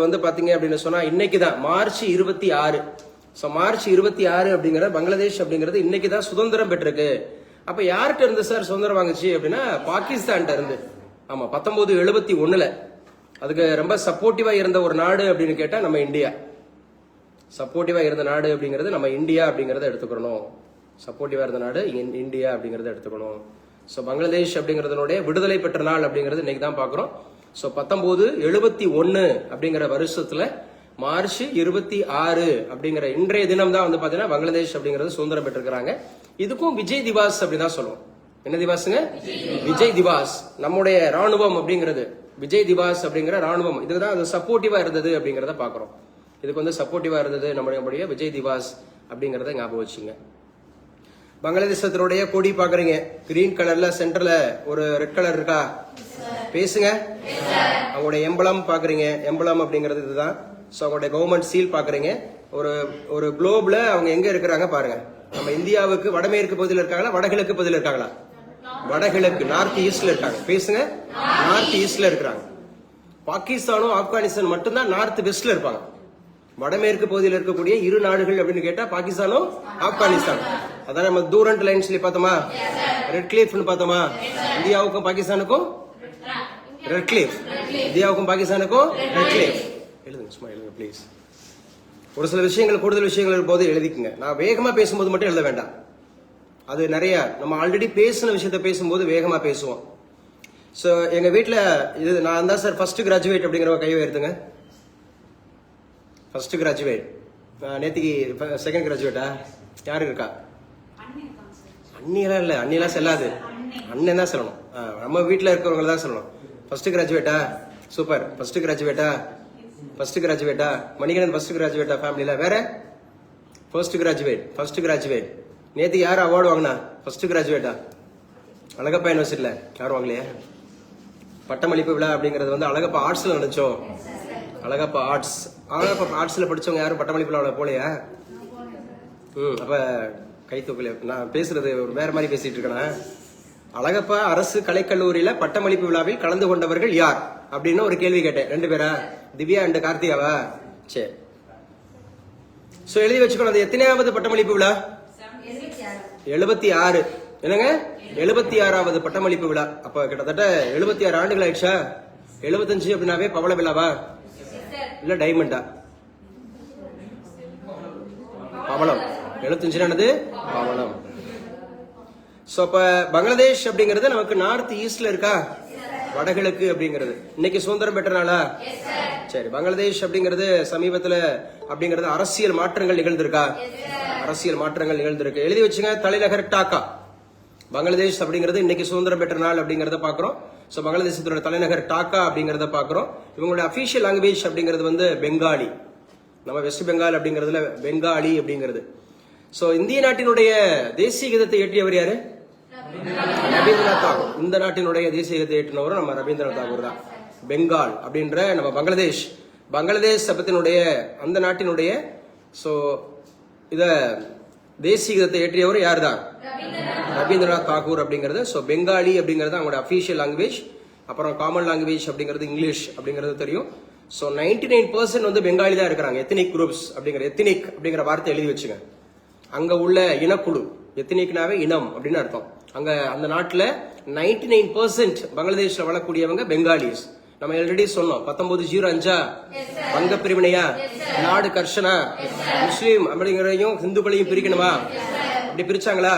வந்து பாத்தீங்க அப்படின்னு சொன்னா இன்னைக்கு தான் மார்ச் 26. ஸோ மார்ச் 26 அப்படிங்கிற பங்களாதேஷ் அப்படிங்கிறது இன்னைக்கு தான் சுதந்திரம் பெற்றிருக்கு. அப்ப யார்கிட்ட இருந்து சார் சுதந்திரம் வாங்குச்சு அப்படின்னா பாகிஸ்தான் இருந்து. ஆமா, 1971. அதுக்கு ரொம்ப சப்போர்ட்டிவா இருந்த ஒரு நாடு அப்படின்னு கேட்டா நம்ம இந்தியா. சப்போர்ட்டிவா இருந்த நாடு அப்படிங்கிறது நம்ம இந்தியா அப்படிங்கறத எடுத்துக்கணும். சப்போர்ட்டிவா இருந்த நாடு இந்தியா அப்படிங்கறத எடுத்துக்கணும். ஸோ பங்களாதேஷ் அப்படிங்கறதனுடைய விடுதலை பெற்ற நாள் அப்படிங்கிறது இன்னைக்கு தான் பாக்குறோம். ஸோ 1971 அப்படிங்கிற வருஷத்துல மார்ச் 26 அப்படிங்கிற இன்றைய தினம் தான் வந்து பாத்தீங்கன்னா பங்களாதேஷ் அப்படிங்கிறது சுதந்திரம் பெற்றிருக்கிறாங்க. இதுக்கும் விஜய் திவாஸ் அப்படிதான் சொல்லுவோம். என்ன திவாஸுங்க? விஜய் திவாஸ். நம்முடைய ராணுவம் அப்படிங்கிறது விஜய் திவாஸ் அப்படிங்கிற ராணுவம் இதுதான் அது சப்போர்ட்டிவா இருந்தது அப்படிங்கறத பாக்குறோம். இதுக்கு வந்து சப்போர்ட்டிவா இருந்தது நம்முடைய விஜய் திவாஸ் அப்படிங்கறத ஞாபகம் வச்சுங்க. பங்களாதேசத்தினுடைய கொடி பாக்குறீங்க, கிரீன் கலர்ல சென்டர்ல ஒரு ரெட் கலர் இருக்கா? பேசுங்க. அவங்களுடைய எம்பளம் பாக்குறீங்க, எம்பளம் அப்படிங்கிறது இதுதான். ஸோ அவங்களுடைய கவர்மெண்ட் சீல் பாக்குறீங்க. ஒரு குளோப்ல அவங்க எங்க இருக்கிறாங்க பாருங்க. நம்ம இந்தியாவுக்கு வடமேற்கு பகுதியில் இருக்காங்களா, வடகிழக்கு பகுதியில் இருக்காங்களா? வடகிழக்கு, நார்த் ஈஸ்ட்ல இருக்காங்க. பேசுங்க. நார்த் ஈஸ்ட்ல இருக்கிறாங்க. பாகிஸ்தானும் ஆப்கானிஸ்தான் மட்டும்தான் நார்த் வெஸ்ட்ல இருப்பாங்க. வடமேற்கு பகுதியில் இருக்கக்கூடிய இரு நாடுகள் அப்படின்னு கேட்டா பாகிஸ்தானும் ஆப்கானிஸ்தான். அதான் நம்ம டூரண்ட் லைன் சொல்லி பார்த்தோமா, ரெட் கிளிஃப்னு பார்த்தோமா. இந்தியாவுக்கும் பாகிஸ்தானுக்கும் ரெட் கிளிஃப், இந்தியாவுக்கும் பாகிஸ்தானுக்கும் ரெட் கிளிஃப். எழுதுங்க, சும்மா எழுதுங்க ப்ளீஸ். ஒரு சில விஷயங்கள் கூடுதல் விஷயங்கள் போது எழுதிக்குங்க. நான் வேகமா பேசும்போது மட்டும் எழுத வேண்டாம். அது நிறைய நம்ம ஆல்ரெடி பேசின விஷயத்த பேசும்போது வேகமா பேசுவோம். ஸோ எங்க வீட்டில் இது நான் தான் சார் ஃபர்ஸ்ட் கிராஜுவேட் அப்படிங்கிற கையை எடுத்துங்க. First graduate. நேத்திக்கு செகண்ட் கிராஜுவேட்டா? யாரு இருக்கா? அண்ணியெல்லாம் இல்லை, அண்ணியெல்லாம் செல்லாது. அண்ணன் தான் சொல்லணும். நம்ம வீட்டில் இருக்கிறவங்க தான் சொல்லணும். ஃபர்ஸ்ட் கிராஜுவேட்டா? சூப்பர். ஃபர்ஸ்ட் கிராஜுவேட்டா? ஃபர்ஸ்ட் கிராஜுவேட்டா? மணிகண்டன் ஃபர்ஸ்ட் கிராஜுவேட்டா ஃபேமிலியில? வேற ஃபர்ஸ்ட் கிராஜுவேட். First graduate. நேத்து யார் அவார்டு வாங்கினா? ஃபர்ஸ்ட் கிராஜுவேட்டா? அழகப்பா யூனிவர்சிட்டியில யாரும் வாங்கலையா? பட்டமளிப்பு விழா அப்படிங்கிறது வந்து அழகப்பா ஆர்ட்ஸ்ல நடந்துச்சோம். அழகப்பா ஆர்ட்ஸ், அழகப்பா ஆர்ட்ஸ்ல படிச்சவங்க யாரும் பட்டமளிப்பு விழாவில போலையா? அப்ப கை தூக்கல. நான் பேசுறது வேற மாதிரி பேசிட்டு இருக்கேன். அழகப்பா அரசு கலைக்கல்லூரியில பட்டமளிப்பு விழாவில் கலந்து கொண்டவர்கள் யார் அப்படின்னு ஒரு கேள்வி கேட்டேன். 2 பேரா? திவ்யா அண்ட் கார்த்திகாவா? சரி. சோ எழுதி வச்சுக்கணும். அது எத்தனையாவது பட்டமளிப்பு விழா? 76. என்னங்க? 76வது பட்டமளிப்பு விழா. அப்ப கிட்டத்தட்ட 76 ஆண்டுகள் ஆயிடுச்சா? 75 அப்படின்னாவே பவள விழாவா இல்ல டைமண்டா? பவளம். 75 பவளம். சோ அப்ப பங்களாதேஷ் அப்படிங்கிறது நமக்கு நார்த் ஈஸ்ட்ல இருக்கா, வடகிழக்கு அப்படிங்கிறது. இன்னைக்கு சுதந்திரம் பெற்ற நாளா? சரி. பங்களாதேஷ் அப்படிங்கிறது சமீபத்துல அப்படிங்கிறது அரசியல் மாற்றங்கள் நிகழ்ந்திருக்கா? அரசியல் மாற்றங்கள் நிகழ்ந்திருக்கு. எழுதி வச்சுங்க. தலைநகர் டாக்கா. பங்களாதேஷ் அப்படிங்கிறது இன்னைக்கு சுதந்திரம் பெற்ற நாள் அப்படிங்கறத பாக்குறோம். சோ பங்களாதேசத்தோட தலைநகர் டாக்கா அப்படிங்கறத பாக்குறோம். இவங்களோட அபிஷியல் லாங்குவேஜ் அப்படிங்கிறது வந்து பெங்காலி. நம்ம வெஸ்ட் பெங்கால் அப்படிங்கறதுல பெங்காலி அப்படிங்கிறது. சோ இந்திய நாட்டினுடைய தேசிய கீதத்தை இயற்றியவர் யாரு? ரவீந்திரநாத் தாகூர். இந்த நாட்டினுடைய தேசிய கீதத்தை இயற்றினவரும் நம்ம ரவீந்திரநாத் தாகூர் தான். பெங்கால் அப்படின்ற நம்ம பங்களாதேஷ், பங்களாதேஷ் சபத்தினுடைய அந்த நாட்டினுடைய சோ இத தேசிய கீதத்தை இயற்றியவர் யார் தான்? ரவீந்திரநாத் தாகூர் அப்படிங்கிறது. சோ பெங்காலி அப்படிங்கிறது அவங்களோட அபிஷியல் லாங்குவேஜ். அப்புறம் காமன் லாங்குவேஜ் அப்படிங்கிறது இங்கிலீஷ் அப்படிங்கிறது தெரியும். சோ 99% வந்து பெங்காலி தான் இருக்கிறாங்க. எத்தனிக் குரூப்ஸ் அப்படிங்கிற எத்தனிக் அப்படிங்கிற வார்த்தை எழுதி வச்சுங்க. அங்க உள்ள இனக்குழு, எத்தனிக்னாவே இனம் அப்படின்னு அர்த்தம். அங்க அந்த நாட்டுல 99% பங்களாதேஷ்ல வாழக்கூடியவங்க பெங்காலிஸ். நம்ம ஆல்ரெடி சொன்னோம். 1905 வங்க பிரிவினையா, நாடு கர்ஷனா, முஸ்லீம் அப்படிங்கிறதையும் இந்துக்களையும் பிரிக்கணுமா? அப்படி பிரிச்சாங்களா?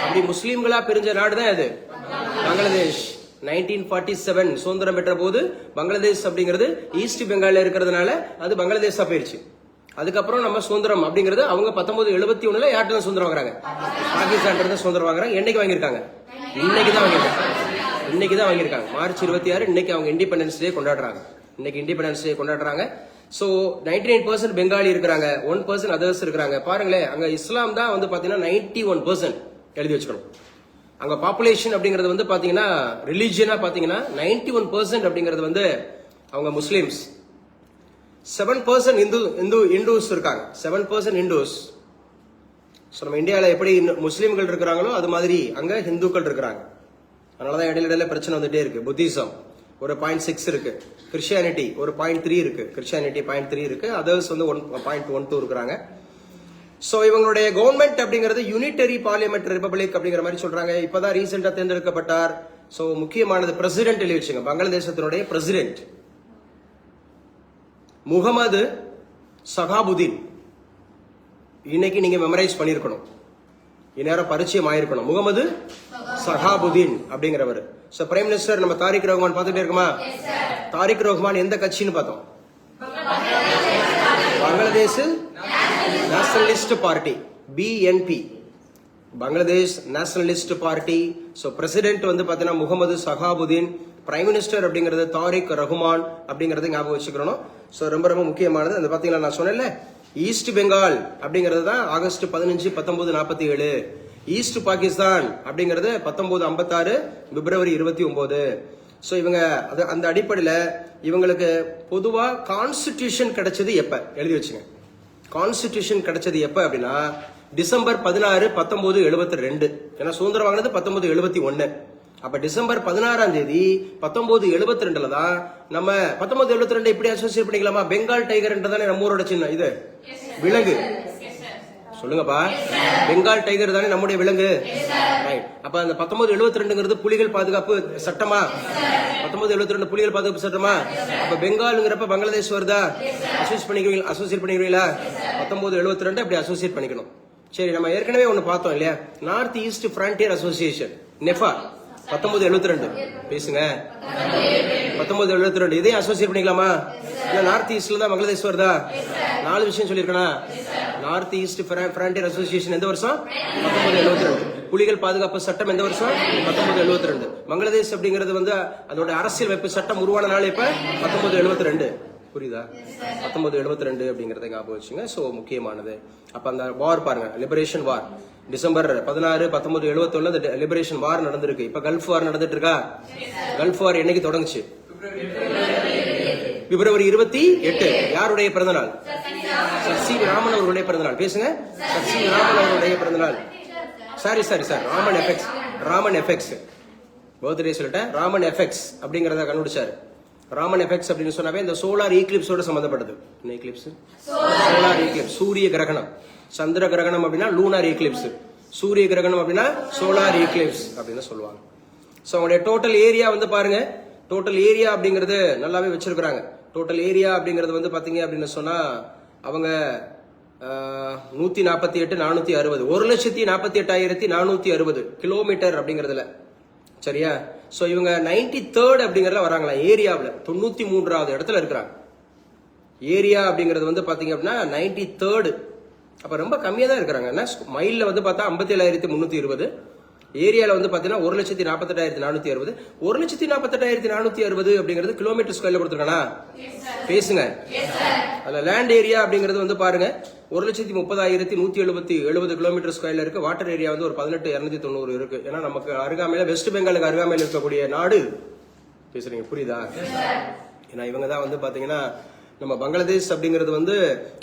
அப்படி முஸ்லீம்களா பிரிஞ்ச நாடு தான் இது பங்களாதேஷ். 1947 சுதந்திரம் பெற்ற போது பங்களாதேஷ் அப்படிங்கிறது ஈஸ்ட் பெங்கால்ல இருக்கிறதுனால அது பங்களாதேஷா போயிருச்சு. அதுக்கப்புறம் நம்ம சுதந்திரம் அப்படிங்கிறது அவங்க 1971 யார்கிட்ட சுதந்திரம் வாங்குறாங்க? பாகிஸ்தான் சுதந்திரம் வாங்குறாங்க. என்னைக்கு வாங்கியிருக்காங்க? இன்னைக்குதான் வாங்கியிருக்காங்க. இன்னைக்குதான் வாங்கியிருக்காங்க. மார்ச் 26 இன்னைக்கு அவங்க இண்டிபெண்டன்ஸ் டே கொண்டாடுறாங்க. இன்னைக்கு இண்டிபெண்டன்ஸ் டே கொண்டாடுறாங்க. சோ 99% பெங்காலி இருக்கிறாங்க, 1% அதர்ஸ் இருக்கிறாங்க. பாருங்களேன், அங்க இஸ்லாம் தான் வந்து பாத்தீங்கன்னா 91% எழுதி வச்சுக்கணும். அங்க பாப்புலேஷன் அப்படிங்கிறது வந்து பாத்தீங்கன்னா ரிலிஜியனா பாத்தீங்கன்னா 91% அப்படிங்கிறது வந்து அவங்க முஸ்லிம்ஸ். 7% இந்துஸ் இருக்காங்க. 7% இந்துஸ். நம்ம இந்தியாவில எப்படி முஸ்லீம்கள் இருக்கிறாங்களோ அது மாதிரி அங்க ஹிந்துக்கள் இருக்கிறாங்க. அதனாலதான் இடையில பிரச்சனை வந்துட்டே இருக்கு. புத்திசம் ஒரு 0.6 இருக்கு. கிறிஸ்டியானிட்டி ஒரு 0.3 இருக்கு. கிறிஸ்டியானிட்டி 0.3 இருக்கு. அதர்ஸ் வந்து 1.12 இருக்கிறாங்க. சோ இவங்களுடைய கவர்மெண்ட் அப்படிங்கிறது யூனிட்டரி பார்லிமெண்ட் ரிபப்ளிக் அப்படிங்கிற மாதிரி சொல்றாங்க. இப்பதான் ரீசெண்டா தேர்ந்தெடுக்கப்பட்டார். சோ முக்கியமானது பிரசிடென்ட் எழுதி வச்சுங்க. பங்களாதேசத்தினுடைய பிரசிடென்ட் முகமது சகாபுதீன். இன்னைக்கு நீங்க மெமரைஸ் பண்ணிருக்கணும், இந்நேரம் பரிச்சயம் ஆயிருக்கணும். முகமது சகாபுதீன் அப்படிங்கிறவர். சோ பிரைம் மினிஸ்டர் நம்ம தாரிக் ரஹ்மான் பார்த்துட்டே இருக்குமா? தாரிக் ரஹ்மான் எந்த கட்சின்னு பார்த்தோம்? Bangladesh nationalist party, BNP, Bangladesh nationalist party. So president வந்து பாத்தீங்கன்னா முகமது சகாபுதீன், பிரைம் மினிஸ்டர் அப்படிங்கிறது தாரிக் ரஹ்மான் அப்படிங்கறது ஞாபகம் வச்சுக்கணும். சோ ரொம்ப ரொம்ப முக்கியமானது. அந்த பாத்தீங்கன்னா நான் சொன்னேன்ல, ஈஸ்ட் பெங்கால் அப்படிங்கிறது தான் ஆகஸ்ட் 15, 1947. ஈஸ்ட் பாகிஸ்தான் அப்படிங்கிறது 1956 பிப்ரவரி 29. சோ இவங்க அந்த அடிப்படையில இவங்களுக்கு பொதுவா கான்ஸ்டிடியூஷன் கிடைச்சது எப்ப எழுதி வச்சுங்க. கான்ஸ்டிடியூஷன் கிடைச்சது எப்ப அப்படின்னா டிசம்பர் 16, 1972. ஏன்னா சுதந்திரம் வாங்கினது 1971. அப்ப டிசம்பர் 16ஆம் தேதி 1972 தான் நம்ம 1972 இப்படி அசோசியேட் பண்ணிக்கலாமா? பெங்கால் டைகர்ன்றதானே நம்ம ஊரோட சின்ன இது விலங்கு. சொல்லுங்கப்பா, பெங்கால் டைகர் தானே நம்முடைய விலங்கு. அப்ப அந்த 1972ங்கிறது புலிகள் பாதுகாப்பு சட்டமா? 1972 புலிகள் பாதுகாப்பு சட்டமா? அப்ப பெங்கால்ங்கிறப்ப பங்களாதேஷ் வருதா? அசோசியேட் பண்ணிக்கிறீங்களா? 1972 அப்படி அசோசியேட் பண்ணிக்கணும். சரி, நம்ம ஏற்கனவே ஒண்ணு பார்த்தோம் இல்லையா, நார்த் ஈஸ்ட் ஃபிரான்டியர் அசோசியேஷன் நெஃபா 1972. பேசுங்க, 1972 இதையும் அசோசியேட் பண்ணிக்கலாமா? இல்ல நார்த் ஈஸ்ட்ல தான் பங்களாதேஷ் வருதா? 4 விஷயம் சொல்லிருக்கா. நார்த் ஈஸ்ட் ஃபிரான்டியர் அசோசியேஷன் எந்த வருஷம்? 1972. புலிகள் பாதுகாப்பு சட்டம் எந்த வருஷம்? 1972. பங்களாதேஷ் அப்படிங்கிறது வந்து அதோட அரசியல் வைப்பு சட்டம் உருவான நாள் இப்ப 1972. புரியுதா? 1972 அப்படிங்கறத ஞாபகம் வச்சுங்க. சோ முக்கியமானது. அப்ப அந்த வார் பாருங்க, லிபரேஷன் வார் டிசம்பர் 16, 1971 லிபரேஷன் வார் நடந்திருக்கு. இப்ப கல்ஃப் வார் நடந்துட்டு இருக்கா? கல்ஃப் வார் என்னைக்கு தொடங்குச்சு? பிப்ரவரி 28. யாருடைய பிறந்தநாள்? சர் சி ராமன் அவர்களுடைய பிறந்தநாள். பேசுங்க. சர் சி ராமன் அவர்களுடைய பிறந்தநாள். சாரி ராமன் எஃபெக்ட்ஸ் பர்த்டே சொல்லிட்டேன். ராமன் எஃபெக்ட்ஸ் அப்படிங்கறத கண்டுபிடிச்சாரு. ராமன் எஃபெக்ட்ஸ் அப்படின்னு சொன்னாவே இந்த சோலார் ஈக்லிப்ஸோட சம்பந்தப்பட்டது. சோலார் ஈக்லிப்ஸ், சூரிய கிரகணம். சந்திர கிரகணம் அப்படின்னா லூனார் ஈக்லிப்ஸ், சூரிய கிரகணம் அப்படின்னா சோலார் ஈக்லிப்ஸ் அப்படின்னு சொல்லுவாங்க. சோ அவங்களுடைய டோட்டல் ஏரியா வந்து பாருங்க, டோட்டல் ஏரியா அப்படிங்கறது நல்லாவே வச்சிருக்காங்க. டோட்டல் ஏரியா அப்படிங்கறது வந்து பாத்தீங்க அப்படின்னு சொன்னா அவங்க 148, 460, 1,48,460 கிலோமீட்டர் அப்படிங்கறதுல. சரியா? சோ இவங்க 93rd அப்படிங்கறதுல வராங்களா ஏரியாவில், 93வது இடத்துல இருக்கிறாங்க. ஏரியா அப்படிங்கறது வந்து பாத்தீங்க அப்படின்னா 93rd. அப்ப ரொம்ப கம்மியா தான் இருக்கிறாங்க. மைல்ல வந்து பார்த்தா 57,320, ஏரியால வந்து பாத்தீங்கன்னா 1,48,460. 1,48,460 அப்படிங்கிறது கிலோமீட்டர் ஸ்கொயர்ல கொடுத்துருக்கானா? பேசுங்க. அதுல லேண்ட் ஏரியா அப்படிங்கிறது வந்து பாருங்க 1,30,170 கிலோமீட்டர் ஸ்கொயர்ல இருக்கு. வாட்டர் ஏரியா வந்து ஒரு 18,290 இருக்கு. ஏன்னா நமக்கு அருகாமையில வெஸ்ட் பெங்காலுக்கு அருகாமையில் இருக்கக்கூடிய நாடு. பேசுறீங்க, புரியுதா? ஏன்னா இவங்க தான் வந்து பாத்தீங்கன்னா நம்ம பங்களாதேஷ் அப்படிங்கிறது வந்து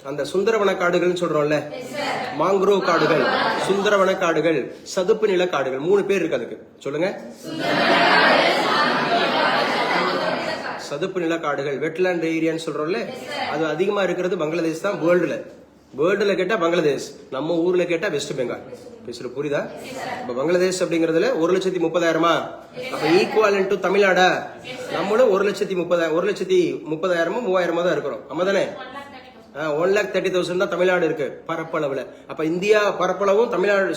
அந்த சுந்தரவன காடுகள் சொல்றோம்ல, மாங்க்ரோவ் காடுகள், சுந்தரவன காடுகள், சதுப்பு நில காடுகள், 3 பேர் இருக்கு அதுக்கு. சொல்லுங்க. சதுப்பு நில காடுகள், வெட்லேண்ட் ஏரியான்னு சொல்றோம்ல, அது அதிகமா இருக்கிறது பங்களாதேஷ் தான். வேர்ல்டுல கேட்டா பங்களாதேஷ், நம்ம ஊர்ல கேட்டா வெஸ்ட் பெங்கால். பேசுற புரியுதா? இப்ப பங்களாதேஷ் அப்படிங்கறதுல 1,30,000. அப்ப ஈக்குவல் டு தமிழ்நாடா? நம்மளும் 1,30,000 3,000 தான் இருக்கிறோம். ஆமா தானே? 1,30,000 தான் தமிழ்நாடு இருக்கு பரப்பளவுல. அப்ப இந்தியா பரப்பளவும் தமிழ்நாடு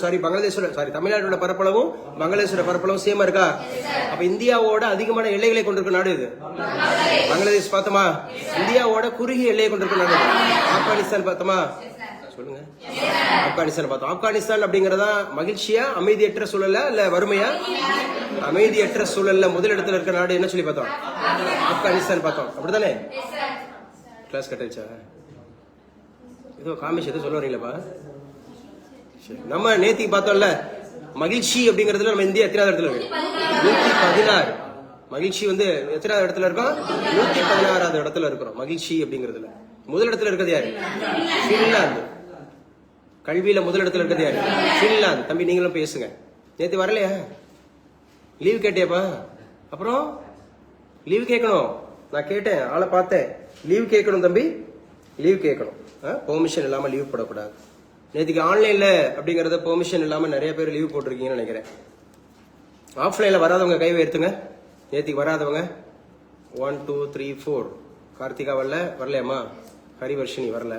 தமிழ்நாடோட பரப்பளவும் பங்களாதேஷோட பரப்பளவும் சேமா இருக்கா? அப்ப இந்தியாவோட அதிகமான எல்லைகளை கொண்டிருக்க நாடு இது பங்களாதேஷ். பார்த்தோமா? இந்தியாவோட குறுகிய எல்லையை கொண்டிருக்க நாடு. ஆப்கானிஸ்தான் பார்த்தோமா? சொல்லுங்க. ஆப்கானிஸ்தான் பார்த்தோம். ஆப்கானிஸ்தான் அப்படிங்கறதா மகிழ்ச்சியா, அமைதியற்ற சூழல்ல இல்ல வறுமையா? அமைதியற்ற சூழல்ல முதலிடத்துல இருக்க நாடு என்ன சொல்லி பார்த்தோம்? ஆப்கானிஸ்தான் பார்த்தோம். அப்படித்தானே? கிளாஸ் கட்டாச்சா? ஏதோ காமிஷ் ஏதோ சொல்ல வரீங்களப்பா? நம்ம நேத்திக்கு பார்த்தோம்ல, மகிழ்ச்சி அப்படிங்கறதுல நம்ம இந்தியா எத்தனாவது இடத்துல இருக்கு? 116. மகிழ்ச்சி வந்து எத்தனாவது இடத்துல இருக்கோம்? 116வது இடத்துல இருக்கிறோம். மகிழ்ச்சி அப்படிங்கறதுல முதல் இடத்துல இருக்கிறது யாரு? பின்லாந்து. கல்வியில முதல் இடத்துல இருக்கிறது யாரு? பின்லாந்து. தம்பி நீங்களும் பேசுங்க. நேத்து வரலையா? லீவ் கேட்டியாப்பா? அப்புறம் லீவ் கேட்கணும். நான் கேட்டேன், ஆளை பார்த்தேன். லீவ் கேட்கணும் தம்பி, லீவ் கேட்கணும். பெர்மிஷன் இல்லாம லீவ் போடக்கூடாது. நேற்றுக்கு ஆன்லைன்ல அப்படிங்கறத பெர்மிஷன் இல்லாம நிறைய பேர் லீவ் போட்டிருக்கீங்கன்னு நினைக்கிறேன். ஆஃப்லைன்ல வராதவங்க கை உயர்த்துங்க. நேற்றுக்கு வராதவங்க 1 2 3 4. கார்த்திகா வரலையாம்மா? ஹரிவர்ஷினி வரல.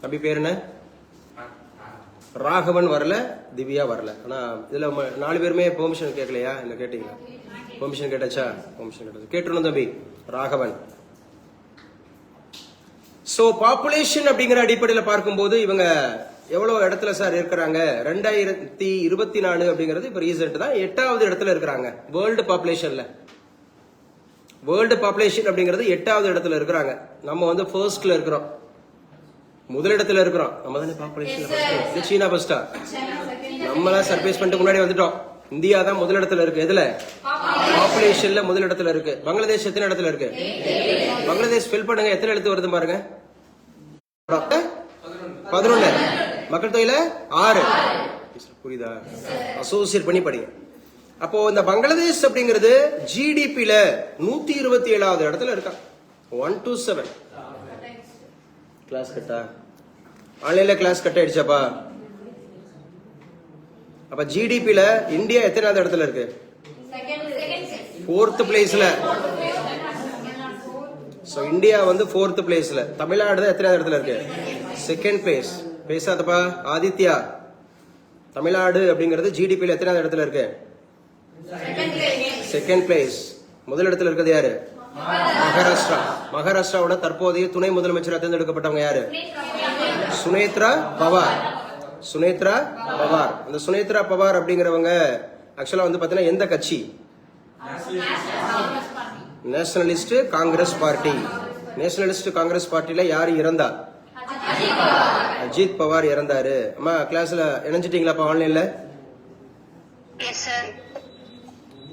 தம்பி பேர் என்ன? ராகவன் வரல, திவ்யா வரல. ஆனா இதுல 4 பேருமே பெர்மிஷன் கேட்கலையா? இல்ல கேட்டீங்களா? பெர்மிஷன் கேட்டாச்சா? பெர்மிஷன் கேட்டது கேட்டுருணும் தம்பி. ராகவன். சோ பாப்புலேஷன் அப்படிங்கிற அடிப்படையில் பார்க்கும்போது இவங்க எவ்வளவு இடத்துல சார் இருக்கிறாங்க? 2024 அப்படிங்கிறது இப்ப ரீசெண்ட் தான் 8வது இடத்துல இருக்கிறாங்க வேர்ல்டு பாப்புலேஷன்ல. வேர்ல்டு பாப்புலேஷன் அப்படிங்கிறது 8வது இடத்துல இருக்கிறாங்க. நம்ம வந்து ஃபர்ஸ்ட்ல இருக்கிறோம், முதலிடத்துல இருக்கிறோம். நம்ம தானே பாப்புலேஷன். சீனா ஃபர்ஸ்டா? நம்மளாம் சர்ப்ரைஸ் பண்ணிட்டு முன்னாடி வந்துட்டோம். இந்தியா தான் முதலிடத்துல இருக்கு. எதுல? பாப்புலேஷன்ல முதலிடத்துல இருக்கு. பங்களாதேஷ் எத்தனை இடத்துல இருக்கு? பங்களாதேஷ் ஃபில் பண்ணுங்க, எத்தனை எழுத்து வருது பாருங்க. 11. மக்கள் தொகையில 6. புரியுதா? அசோசியேட் பண்ணி படிங்க. அப்போ இந்த பங்களாதேஷ் அப்படிங்கிறது ஜிடிபில 127வது இடத்துல இருக்கா. 1 to 7. கிளாஸ் கட்டா? ஆன்லைன்ல கிளாஸ் கட் ஆயிடுச்சாப்பா? அப்ப ஜிடிபில இந்தியா எத்தனாவது இடத்துல இருக்கு? 4th பிளேஸ்ல. சோ இந்தியா வந்து 4th பிளேஸ்ல. தமிழ்நாடு தான் எத்தனாவது இடத்துல இருக்கு? 2nd place. பேசாதப்பா ஆதித்யா. தமிழ்நாடு அப்படிங்கிறது ஜிடிபில எத்தனாவது இடத்துல இருக்கு? 2nd place. முதல் இடத்துல இருக்கிறது யாரு? மகாராஷ்டிரா. மகாராஷ்டிராவோட தற்போதைய துணை முதலமைச்சராக தேர்ந்தெடுக்கப்பட்டவங்க யாரு? சுனேத்ரா பவார். சுனேத்ரா பவார். அந்த சுனேத்ரா பவார் அப்படிங்கிறவங்க ஆக்சுவலா வந்து பாத்தீங்கன்னா எந்த கட்சி? நேஷனலிஸ்ட் காங்கிரஸ் பார்ட்டி. நேஷனலிஸ்ட் காங்கிரஸ் பார்ட்டில யாரு இறந்தா? அஜித் பவார் இறந்தாரு. அம்மா கிளாஸ்ல இணைஞ்சிட்டீங்களாப்பா ஆன்லைன்ல?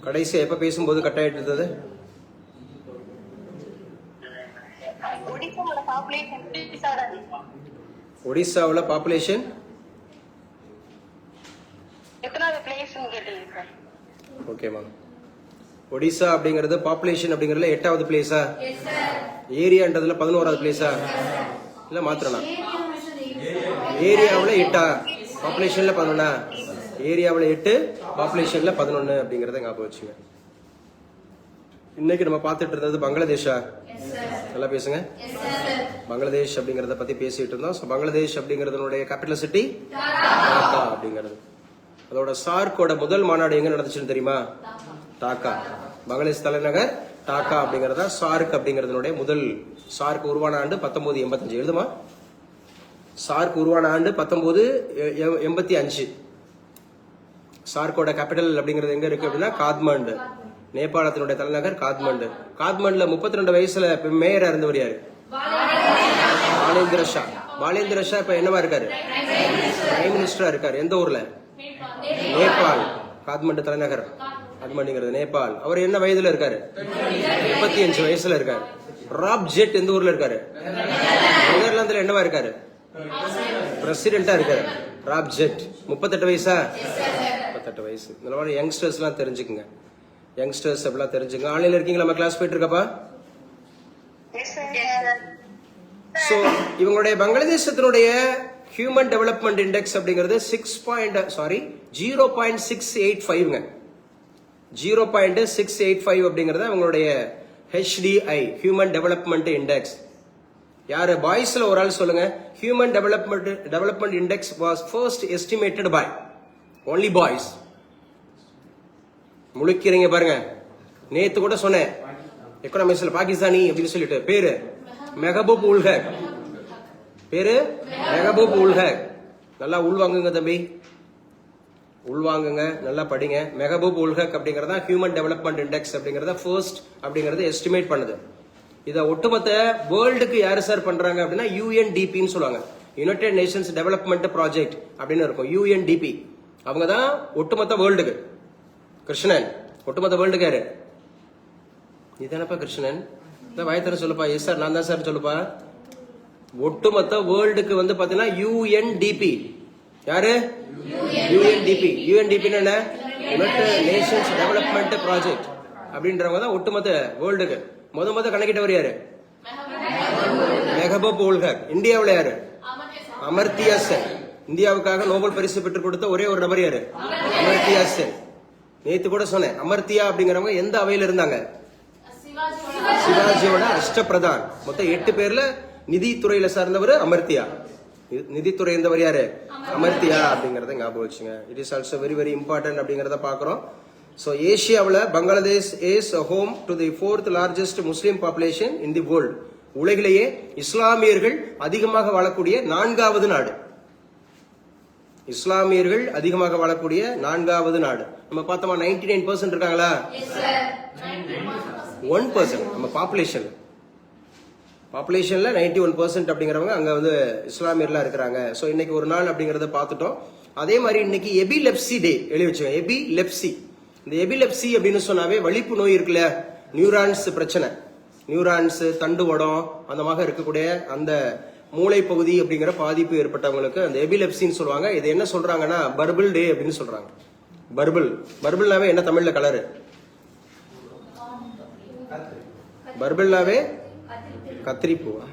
கடைசியா எப்ப பேசும்போது கட் ஆயிட்டு இருந்தது? ஒடிசாவுல பாப்புலேஷன் ஓகேமா. ஒடிசா அப்படிங்கறது பாப்புலேஷன் அப்படிங்கறதுல 8வது பிளேஸா? ஏரியான்றதுல 11வது பிளேஸா? இல்ல மாத்திரனா? ஏரியாவுல 8, பாப்புலேஷன்ல 11. ஏரியாவுல 8, பாப்புலேஷன்ல 11 அப்படிங்கறத ஞாபகம் வச்சுங்க. இன்னைக்கு நம்ம பார்த்துட்டு இருந்தது பங்களாதேஷா? நல்லா பேசுங்க. பங்களாதேஷ் அப்படிங்கறத பத்தி பேசிட்டு இருந்தோம். பங்களாதேஷ் அப்படிங்கறதுடைய கேபிட்டல் சிட்டி டாக்கா அப்படிங்கிறது. அதோட சார்க்கோட முதல் மாநாடு எங்க நடந்துச்சுன்னு தெரியுமா? டாக்கா. பங்களாதேஷ் தலைநகர் டாக்கா அப்படிங்கறத சார்க் அப்படிங்கறதுடைய முதல். சார்க் உருவான ஆண்டு 1985. எழுதுமா? சார்க் உருவான ஆண்டு 1985. சார்க்கோட கேபிட்டல் அப்படிங்கிறது எங்க இருக்கு அப்படின்னா காத்மாண்டு. நேபாளத்தினுடைய தலைநகர் காத்மாண்டு. காத்மாண்டுல 32 வயசுல மேயரா இருந்தவர் யாரு? பாலேந்திர ஷா. பாலேந்திர ஷா இப்ப என்னவா இருக்காரு? பிரைம் மினிஸ்டரா இருக்காரு. எந்த ஊர்ல? நேபாள். காத்மாண்டு தலைநகர் காத்மாண்டுங்கிறது நேபாள். அவர் என்ன வயதுல இருக்காரு? 35 வயசுல இருக்காரு. ராப் ஜெட் எந்த ஊர்ல இருக்காரு? நெதர்லாந்துல என்னவா இருக்காரு? பிரசிடென்டா இருக்காரு. ராப் ஜெட் 38 வயசா? 38 வயசு. இந்த மாதிரி யங்ஸ்டர்ஸ் எல்லாம் தெரிஞ்சுக்குங்க. யங்ஸ்டர்ஸ் அப்படிலாம் தெரிஞ்சுங்க. ஆன்லைன்ல இருக்கீங்களா? நம்ம கிளாஸ் போயிட்டு இருக்கப்பா? சோ இவங்களுடைய பங்களாதேசத்தினுடைய ஹியூமன் டெவலப்மெண்ட் இண்டெக்ஸ் அப்படிங்கிறது 0.685. 0.685 அப்படிங்கறது அவங்களுடைய HDI ஹியூமன் டெவலப்மெண்ட் இண்டெக்ஸ். யாரு? பாய்ஸ்ல ஒரு ஆள் சொல்லுங்க. Human development index was first estimated by only boys. முழிக்கிறீங்க பாருங்க. நேத்து கூட சொன்னேன் எக்கனாமிக்ஸ்ல பாகிஸ்தானி அப்படின்னு சொல்லிட்டு. பேரு மெஹபூப் உல் ஹக். பேரு மெஹபூப் உல் ஹக். நல்லா உள்வாங்குங்க தம்பி, உள்வாங்குங்க, நல்லா படிங்க. மெஹபூப் உல் ஹக் அப்படிங்கறத ஹியூமன் டெவலப்மெண்ட் இண்டெக்ஸ் அப்படிங்கறத ஃபர்ஸ்ட் அப்படிங்கறது எஸ்டிமேட் பண்ணுது. இத ஒட்டுமொத்த வேர்ல்டுக்கு யாரு சார் பண்றாங்க அப்படின்னா UNDPன்னு சொல்லுவாங்க. யுனைடெட் நேஷன்ஸ் டெவலப்மெண்ட் ப்ராஜெக்ட் அப்படின்னு இருக்கும். UNDP அவங்க தான் ஒட்டுமொத்த வேர்ல்டுக்கு. கிருஷ்ணன் ஒட்டுமொத்த வேர்ல்டுக்கு யாரு? நீதானப்பா கிருஷ்ணன்? வயத்தர சொல்லுப்பா. எஸ் சார் நான் தான் சார் சொல்லுப்பா. ஒட்டுமொத்த வேர்ல்டுக்கு வந்து பாத்தீங்கன்னா UNDP. யாரு? UNDP. UNDP என்ன? United Nations development project. அப்படின்றவங்க தான் ஒட்டுமொத்த வேர்ல்டுக்கு முத கணக்கிட்டவர் யாரு? மெஹபூப் உல் ஹக். இந்தியாவில் யாரு? அமர்த்தியா சென். இந்தியாவுக்காக நோபல் பரிசு பெற்றுக் கொடுத்த ஒரே ஒரு நபர் யாரு? அமர்த்தியா சென். நேத்து கூட சொன்னேன், அமர்த்தியா அப்படிங்கிறவங்க எந்த அவையில இருந்தாங்க? சிவாஜியோட அஷ்டபிரதான். மொத்தம் 8 பேர்ல நிதித்துறையில சார்ந்தவர் அமர்த்தியா. நிதித்துறை இருந்தவர் யாரு? அமர்த்தியா அப்படிங்கறத ஞாபகம் வச்சுங்க. It is also very very important அப்படிங்கறத பாக்குறோம். So ஏசியாவில் Bangladesh is home to the 4th largest Muslim population in the world. உலகிலேயே இஸ்லாமியர்கள் அதிகமாக வாழக்கூடிய 4வது நாடு. இஸ்லாமியர்கள் அதிகமாக வாழக்கூடிய 4வது நாடு. நம்ம பார்த்தோமா 99% இருக்காங்களா? 1% நம்ம பாப்புலேஷன்ல 91% அப்படிங்கிறவங்க அங்க வந்து இஸ்லாமியர்களா இருக்கிறாங்க. சோ இன்னைக்கு ஒரு நாள் அப்படிங்கறத பார்த்துட்டோம். அதே மாதிரி இன்னைக்கு எபிலெப்சி டே எழுதி வச்சுக்கோங்க. எபிலெப்சி. இந்த எபிலெப்சி அப்படின்னு சொன்னாவே வலிப்பு நோய் இருக்குல்ல, நியூரான்ஸ் பிரச்சனை, நியூரான்ஸ் தண்டுவடம் அந்த மாதிரி இருக்கக்கூடிய அந்த மூளை பகுதி அப்படிங்கிற பாதிப்பு ஏற்பட்டவங்களுக்கு அந்த எபிலெப்சின்னு சொல்லுவாங்க. இது என்ன சொல்றாங்கன்னா பர்பிள் டே அப்படின்னு சொல்றாங்க. பர்பிள்னாவே என்ன தமிழ்ல கலரு? பர்பிள்னாவே கத்திரிப்பூவா?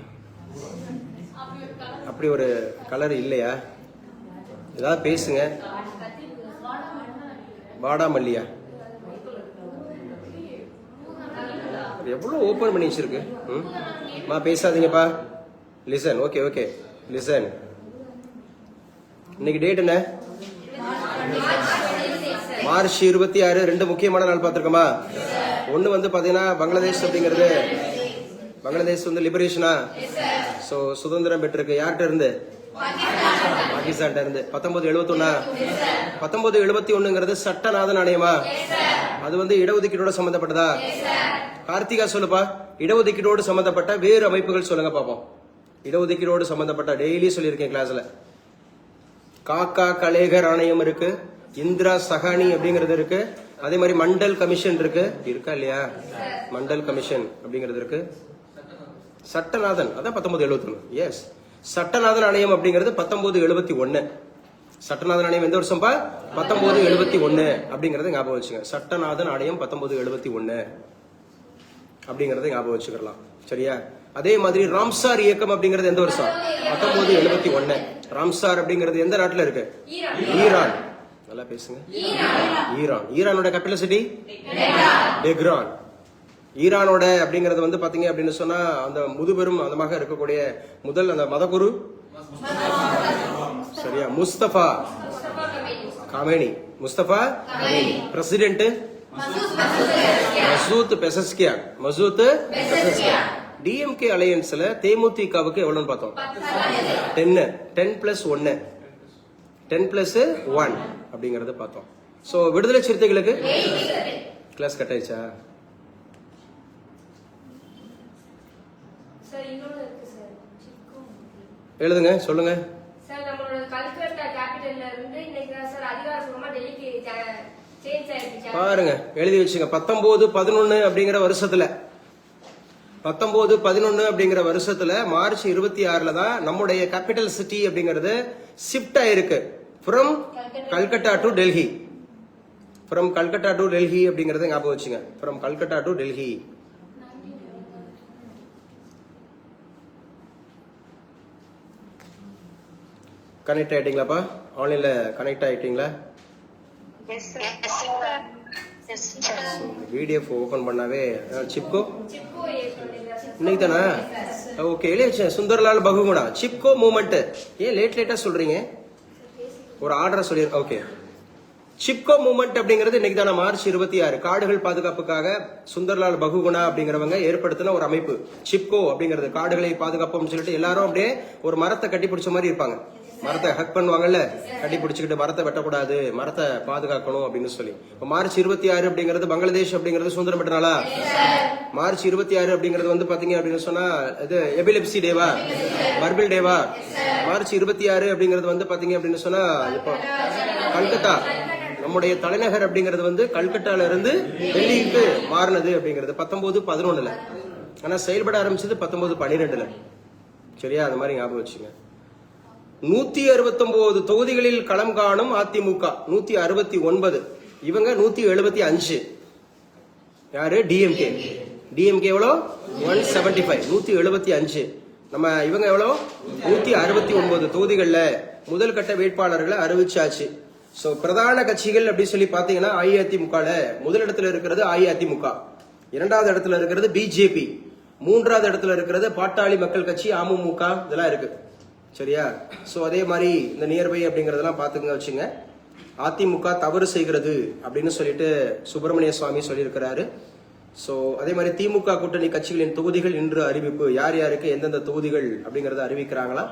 அப்படி ஒரு கலர் இல்லையா? ஏதாவது பேசுங்க. வாடாமல்லியா? எவ்வளவு ஓபன் பண்ணி வச்சிருக்கு. பேசாதீங்கப்பா. லிசன். Okay listen. இன்னைக்கு டேட் என்ன? மார்ச் 26. 2 முக்கியமான நாள் பார்த்திருக்கோமா? ஒன்னு வந்து பாத்தீங்கன்னா பங்களாதேஷ் அப்படிங்கிறது, பங்களாதேஷ் வந்து லிபரேஷனா, சோ சுதந்திரம் பெற்றிருக்கு. யார்கிட்ட இருந்து? பாகிஸ்தான் இருந்து. 1971. 1971ங்கிறது சட்டநாதன் ஆணையமா? அது வந்து இடஒதுக்கீடோட சம்பந்தப்பட்டதா? கார்த்திகா சொல்லுப்பா. இடஒதுக்கீடோடு சம்பந்தப்பட்ட வேறு அமைப்புகள் சொல்லுங்க பாப்போம். இடஒதுக்கீடோடு சம்பந்தப்பட்ட டெய்லி சொல்லியிருக்கேன் கிளாஸ்ல. காக்கா கலேகர் ஆணையம் இருக்கு, இந்திரா சஹானி அப்படிங்கிறது இருக்கு, அதே மாதிரி மண்டல் கமிஷன் இருக்கா இல்லையா? மண்டல் கமிஷன் அப்படிங்கிறது இருக்கு. சட்டநாதன் அதான் 1971. எஸ், சட்டநாதன் ஆணையம் அப்படிங்கிறது 1971. சட்டநாதன் ஆணையம் எந்த வருஷம்பா? 1971 அப்படிங்கறத ஞாபகம் வச்சுங்க. சட்டநாதன் ஆணையம் 1971 அப்படிங்கறத ஞாபகம் வச்சுக்கலாம். சரியா? அதே மாதிரி ராம்சார் இயக்கம் அப்படிங்கிறது எந்த வருஷம்? 1971. ராம்சார் அப்படிங்கிறது எந்த நாட்டுல இருக்கு? ஈரான். நல்லா பேசுங்க. ஈரான். ஈரானோட கேபிட்டல் சிட்டி டெஹ்ரான். ஈரானோட அப்படிங்கறது வந்து பாத்தீங்க அப்படின்னு சொன்னா அந்த முதுபெரும் அந்தமாக இருக்கக்கூடிய முதல் அந்த மதகுரு சரியா Mustafa Khamenei. Mustafa Khamenei. President Masoud Pezeshkian. DMK அலையன்ஸ்ல தேமுதிகவுக்கு எவ்வளவு பார்த்தோம்? 10+1 10+1 அப்படிங்கறத பார்த்தோம். சோ விடுதலை சிறுத்தைகளுக்கு கிளாஸ் கட் ஆயிடுச்சா? எழுதுங்க, சொல்லுங்க. சார் நம்மளோட கல்கத்தா கேபிட்டல்ல இருந்து இன்னைக்கு சார் அதிகாரப்பூர்வமா டெல்லிக்கு சேஞ்ச் ஆயிடுச்சு. பாருங்க, எழுதி வச்சுங்க. 1911 அப்படிங்கிற வருஷத்துல 1911 அப்படிங்கிற வருஷத்துல மார்ச் 26ல தான் நம்முடைய கேபிட்டல் சிட்டி அப்படிங்கிறது ஷிஃப்ட் ஆயிருக்கு from Calcutta to Delhi. From Calcutta to Delhi அப்படிங்கறத ஞாபகம் வச்சுங்க. From Calcutta to Delhi. Connect ஆயிட்டீங்களாப்பா? ஆன்லைன்ல கனெக்ட் ஆயிட்டீங்களா? பிடிஎஃப் ஓபன் பண்ணாவே சிப்கோ இன்னைக்கு தானா? ஓகே, இல்லையா? சுந்தர்லால் பகுகுணா சிப்கோ மூவ்மெண்ட். ஏன் லேட்டா சொல்றீங்க? ஒரு ஆர்டர் சொல்லி. ஓகே, சிப்கோ மூவ்மெண்ட் அப்படிங்கிறது இன்னைக்கு தானே மார்ச் 26. காடுகள் பாதுகாப்புக்காக சுந்தர்லால் பகுகுணா அப்படிங்கிறவங்க ஏற்படுத்தின ஒரு அமைப்பு சிப்கோ அப்படிங்கிறது. காடுகளை பாதுகாப்போம்னு சொல்லிட்டு எல்லாரும் அப்படியே ஒரு மரத்தை கட்டி பிடிச்ச மாதிரி இருப்பாங்க. மரத்தை ஹக் பண்ணுவாங்கல்ல, கட்டி பிடிச்சிக்கிட்டு மரத்தை வெட்டக்கூடாது, மரத்தை பாதுகாக்கணும் அப்படின்னு சொல்லி. மார்ச் 26 அப்படிங்கிறது பங்களாதேஷ் அப்படிங்கிறது சுதந்திரம் பெற்ற நாளா? மார்ச் 26 அப்படிங்கிறது வந்து பாத்தீங்க அப்படின்னு சொன்னா இது எபிலெப்சி டேவா, பர்பிள் டேவா? மார்ச் 26 அப்படிங்கிறது வந்து பாத்தீங்க அப்படின்னு சொன்னா இப்போ கல்கத்தா நம்முடைய தலைநகர் அப்படிங்கிறது வந்து கல்கட்டால இருந்து டெல்லிக்கு மாறினது அப்படிங்கிறது 1911. ஆனா செயல்பட ஆரம்பிச்சது 1912. சரியா? அது மாதிரி ஞாபகம் வச்சுங்க. 169 தொகுதிகளில் களம் காணும் அதிமுக 169, இவங்க 175. யாரு? டிஎம்கே. டிஎம்கே எவ்வளோ? 175, 175. நம்ம இவங்க எவ்வளோ? 169 தொகுதிகள்ல முதல் கட்ட வேட்பாளர்களை அறிவிச்சாச்சு. சோ பிரதான கட்சிகள் அப்படி சொல்லி பாத்தீங்கன்னா அஇஅதிமுக முதல் இடத்துல இருக்கிறது அஇஅதிமுக, இரண்டாவது இடத்துல இருக்கிறது பிஜேபி, மூன்றாவது இடத்துல இருக்கிறது பாட்டாளி மக்கள் கட்சி அமமுக, இதெல்லாம் இருக்கு. சரியா? சோ அதே மாதிரி இந்த நியர்பை அப்படிங்கறதெல்லாம் பாத்துங்க வச்சுங்க. அதிமுக தவறு செய்கிறது அப்படின்னு சொல்லிட்டு சுப்பிரமணிய சுவாமி சொல்லியிருக்கிறாரு. சோ அதே மாதிரி திமுக கூட்டணி கட்சிகளின் தொகுதிகள் இன்று அறிவிப்பு. யார் யாருக்கு எந்தெந்த தொகுதிகள் அப்படிங்கறத அறிவிக்கிறாங்களா?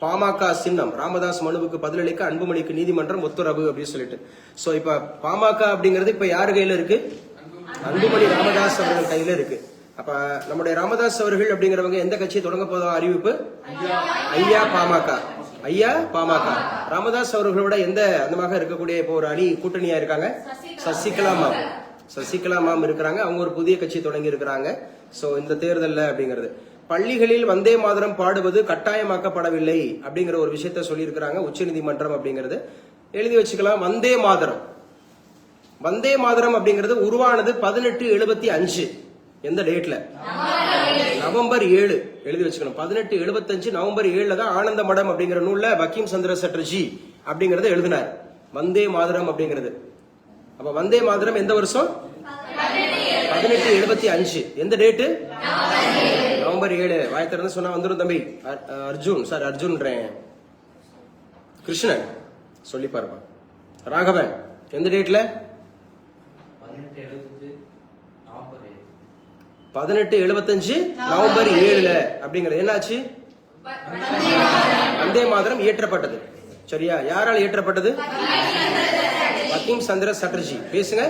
பாமக சின்னம் ராமதாஸ் மனுவுக்கு பதிலளிக்க அன்புமணிக்கு நீதிமன்றம் உத்தரவு அப்படின்னு சொல்லிட்டு. சோ இப்ப பாமக அப்படிங்கிறது இப்ப யாரு கையில இருக்கு? அன்புமணி ராமதாஸ் அவர்கள் கையில இருக்கு. அப்ப நம்முடைய ராமதாஸ் அவர்கள் அப்படிங்கிறவங்க எந்த கட்சியை தொடங்க போதும்? அறிவிப்பு ஐயா பாமக. ஐயா பாமக. ராமதாஸ் அவர்களோட எந்த அந்தமாக இருக்கக்கூடிய இப்போ ஒரு அணி கூட்டணியா இருக்காங்க? சசிகலா மேம். சசிகலா மேம் இருக்கிறாங்க. அவங்க ஒரு புதிய கட்சி தொடங்கி இருக்கிறாங்க. சோ இந்த தேர்தல்ல அப்படிங்கிறது பள்ளிகளில் வந்தே மாதரம் பாடுவது கட்டாயமாக்கப்படவில்லை அப்படிங்கிற ஒரு விஷயத்த சொல்லி இருக்கிறாங்க உச்சநீதிமன்றம் அப்படிங்கிறது. எழுதி வச்சுக்கலாம். வந்தே மாதரம். வந்தே மாதரம் அப்படிங்கிறது உருவானது 1875. எந்த டேட்ல? நவம்பர் 7. எழுதி வச்சுக்கணும். 1875 நவம்பர் 7 தான் ஆனந்த மடம் அப்படிங்கிற நூல்ல பக்கிம் சந்திர சட்டர்ஜி அப்படிங்கறத எழுதினார். வந்தே மாதரம் அப்படிங்கிறது. அப்ப வந்தே மாதரம் எந்த வருஷம்? 1875. எந்த டேட்டு? நவம்பர் 7. வாய் திறந்து சொன்னா வந்துடும் தம்பி. அர்ஜுன் சார், அர்ஜுன்றேன். கிருஷ்ணன் சொல்லி பாருப்பா. ராகவன் எந்த டேட்ல? 1875 நவம்பர் 7 அப்படிங்கிறது என்னாச்சு? வந்தே மாதரம் இயற்றப்பட்டது. சரியா? யாரால் இயற்றப்பட்டது? பக்கிம் சந்திர சட்டர்ஜி. பேசுங்க.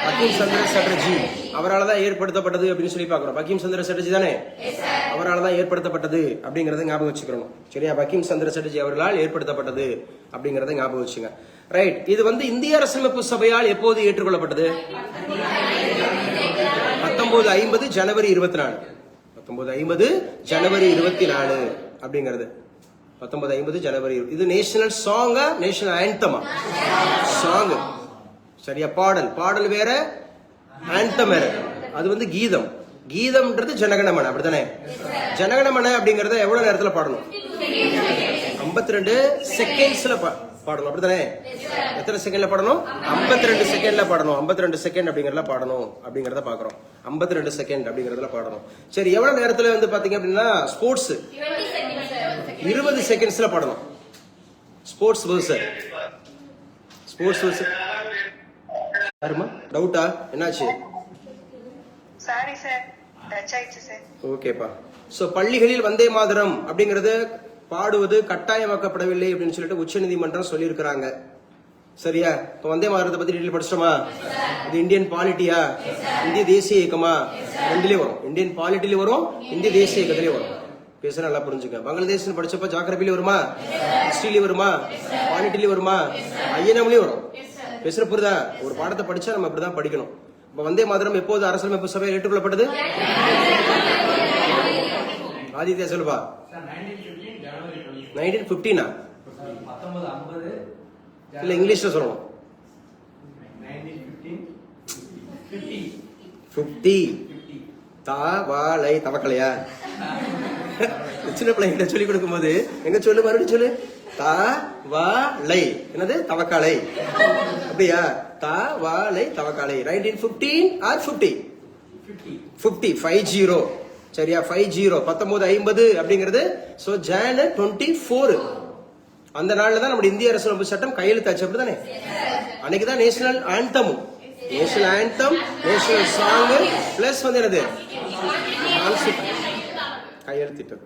பக்கிம் சந்திர சட்டர்ஜி அவரால் தான் ஏற்படுத்தப்பட்டது அப்படின்னு சொல்லி பாக்குறோம். பக்கிம் சந்திர சட்டர்ஜி தானே? அவரால் தான் ஏற்படுத்தப்பட்டது அப்படிங்கறத ஞாபகம் வச்சுக்கணும். சரியா? பக்கிம் சந்திர சட்டர்ஜி அவர்களால் ஏற்படுத்தப்பட்டது அப்படிங்கறத ஞாபகம் வச்சுங்க. ரைட். இது இந்திய அரசியலமைப்பு சபையால் எப்போது ஏற்றுக்கொள்ளப்பட்டது? 1950 ஜனவரி 24. 1950 ஜனவரி 24 அப்படிங்கிறது. 1950 ஜனவரி. இது நேஷனல் சாங்கா நேஷனல் ஆந்தமா? சாங். சரியா? பாடல். பாடல் வேற, ஆந்தம் வேற. அது கீதம். கீதம்ன்றது ஜனகணமன. அப்படித்தானே? ஜனகணமன அப்படிங்கறத எவ்வளவு நேரத்துல பாடணும்? 52 செகண்ட்ஸ்ல பாடணும். அப்படித்தானே? எத்தனை செகண்ட்ல பாடணும்? 52 செகண்ட்ல பாடணும். 52 செகண்ட் அப்படிங்கறத பாடணும் அப்படிங்கறத பாக்குறோம். 52 செகண்ட் அப்படிங்கறதுல பாடணும். சரி, எவ்வளவு நேரத்துல பாத்தீங்க அப்படின்னா ஸ்போர்ட்ஸ் 20 செகண்ட்ஸ்ல பாடணும். Sports wears. Sports wears. யாருமா? டவுட்டா? என்னாச்சு? சாரி சார், டச் ஆயிடுச்சு சார். ஓகேப்பா. சோ பள்ளிகளில் வந்தே மாதரம் அப்படிங்கறது பாடுவது கட்டாயமாக்கப்படவில்லை அப்படின்னு சொல்லிட்டு உச்சநீதிமன்றம் சொல்லி இருக்கிறாங்க. சரியா? இப்ப வந்தே மாதரத்தை பத்தி டீடைல் படிச்சிட்டோமா? இது இந்தியன் பாலிட்டியா, இந்திய தேசிய இயக்கமா? ரெண்டுலயும் வரும். இந்தியன் பாலிட்டிலயும் வரும், இந்திய தேசிய இயக்கத்திலயும் வரும். பேச நல்லா புரிஞ்சுக்க. பங்களாதேஷ் படிச்சப்ப ஜாகிரபிலயும் வருமா, ஹிஸ்டரிலயும் வருமா, பாலிட்டிலயும் வருமா, ஐஎன்எம்லயும் வரும். பேசுற புரியுதா? ஒரு பாடத்தை படிச்சா நம்ம அப்படிதான் படிக்கணும். இப்ப வந்தே மாதரம் எப்போது அரசியலமைப்பு சபையில் ஏற்றுக்கொள்ளப்பட்டது? ஆதித்யா சொல்லுப்பா. 1915. இல்ல இங்கிலீஷ்ல சொல்லணும். 50. தாவாலை தவக்கலையா? சின்ன பிள்ளைங்கிட்ட சொல்லி கொடுக்கும் போது எங்க சொல்லு, மறுபடியும் சொல்லு. தாவாலை என்னது? தவக்காலை. அப்படியா? தாவாலை தவக்காலை. 1915 ஆர் 50? 50. சரியா? 1950 அப்படிங்கிறது சோ ஜான் 24. அந்த நாள்ல தான் நம்ம இந்திய அரசியலமைப்பு சட்டம் கையெழுத்தாச்சு. அப்படிதானே? அன்னைக்குதான் நேஷனல் ஆந்தமும், national anthem, national song plus என்னது கையெழுத்திட்டது.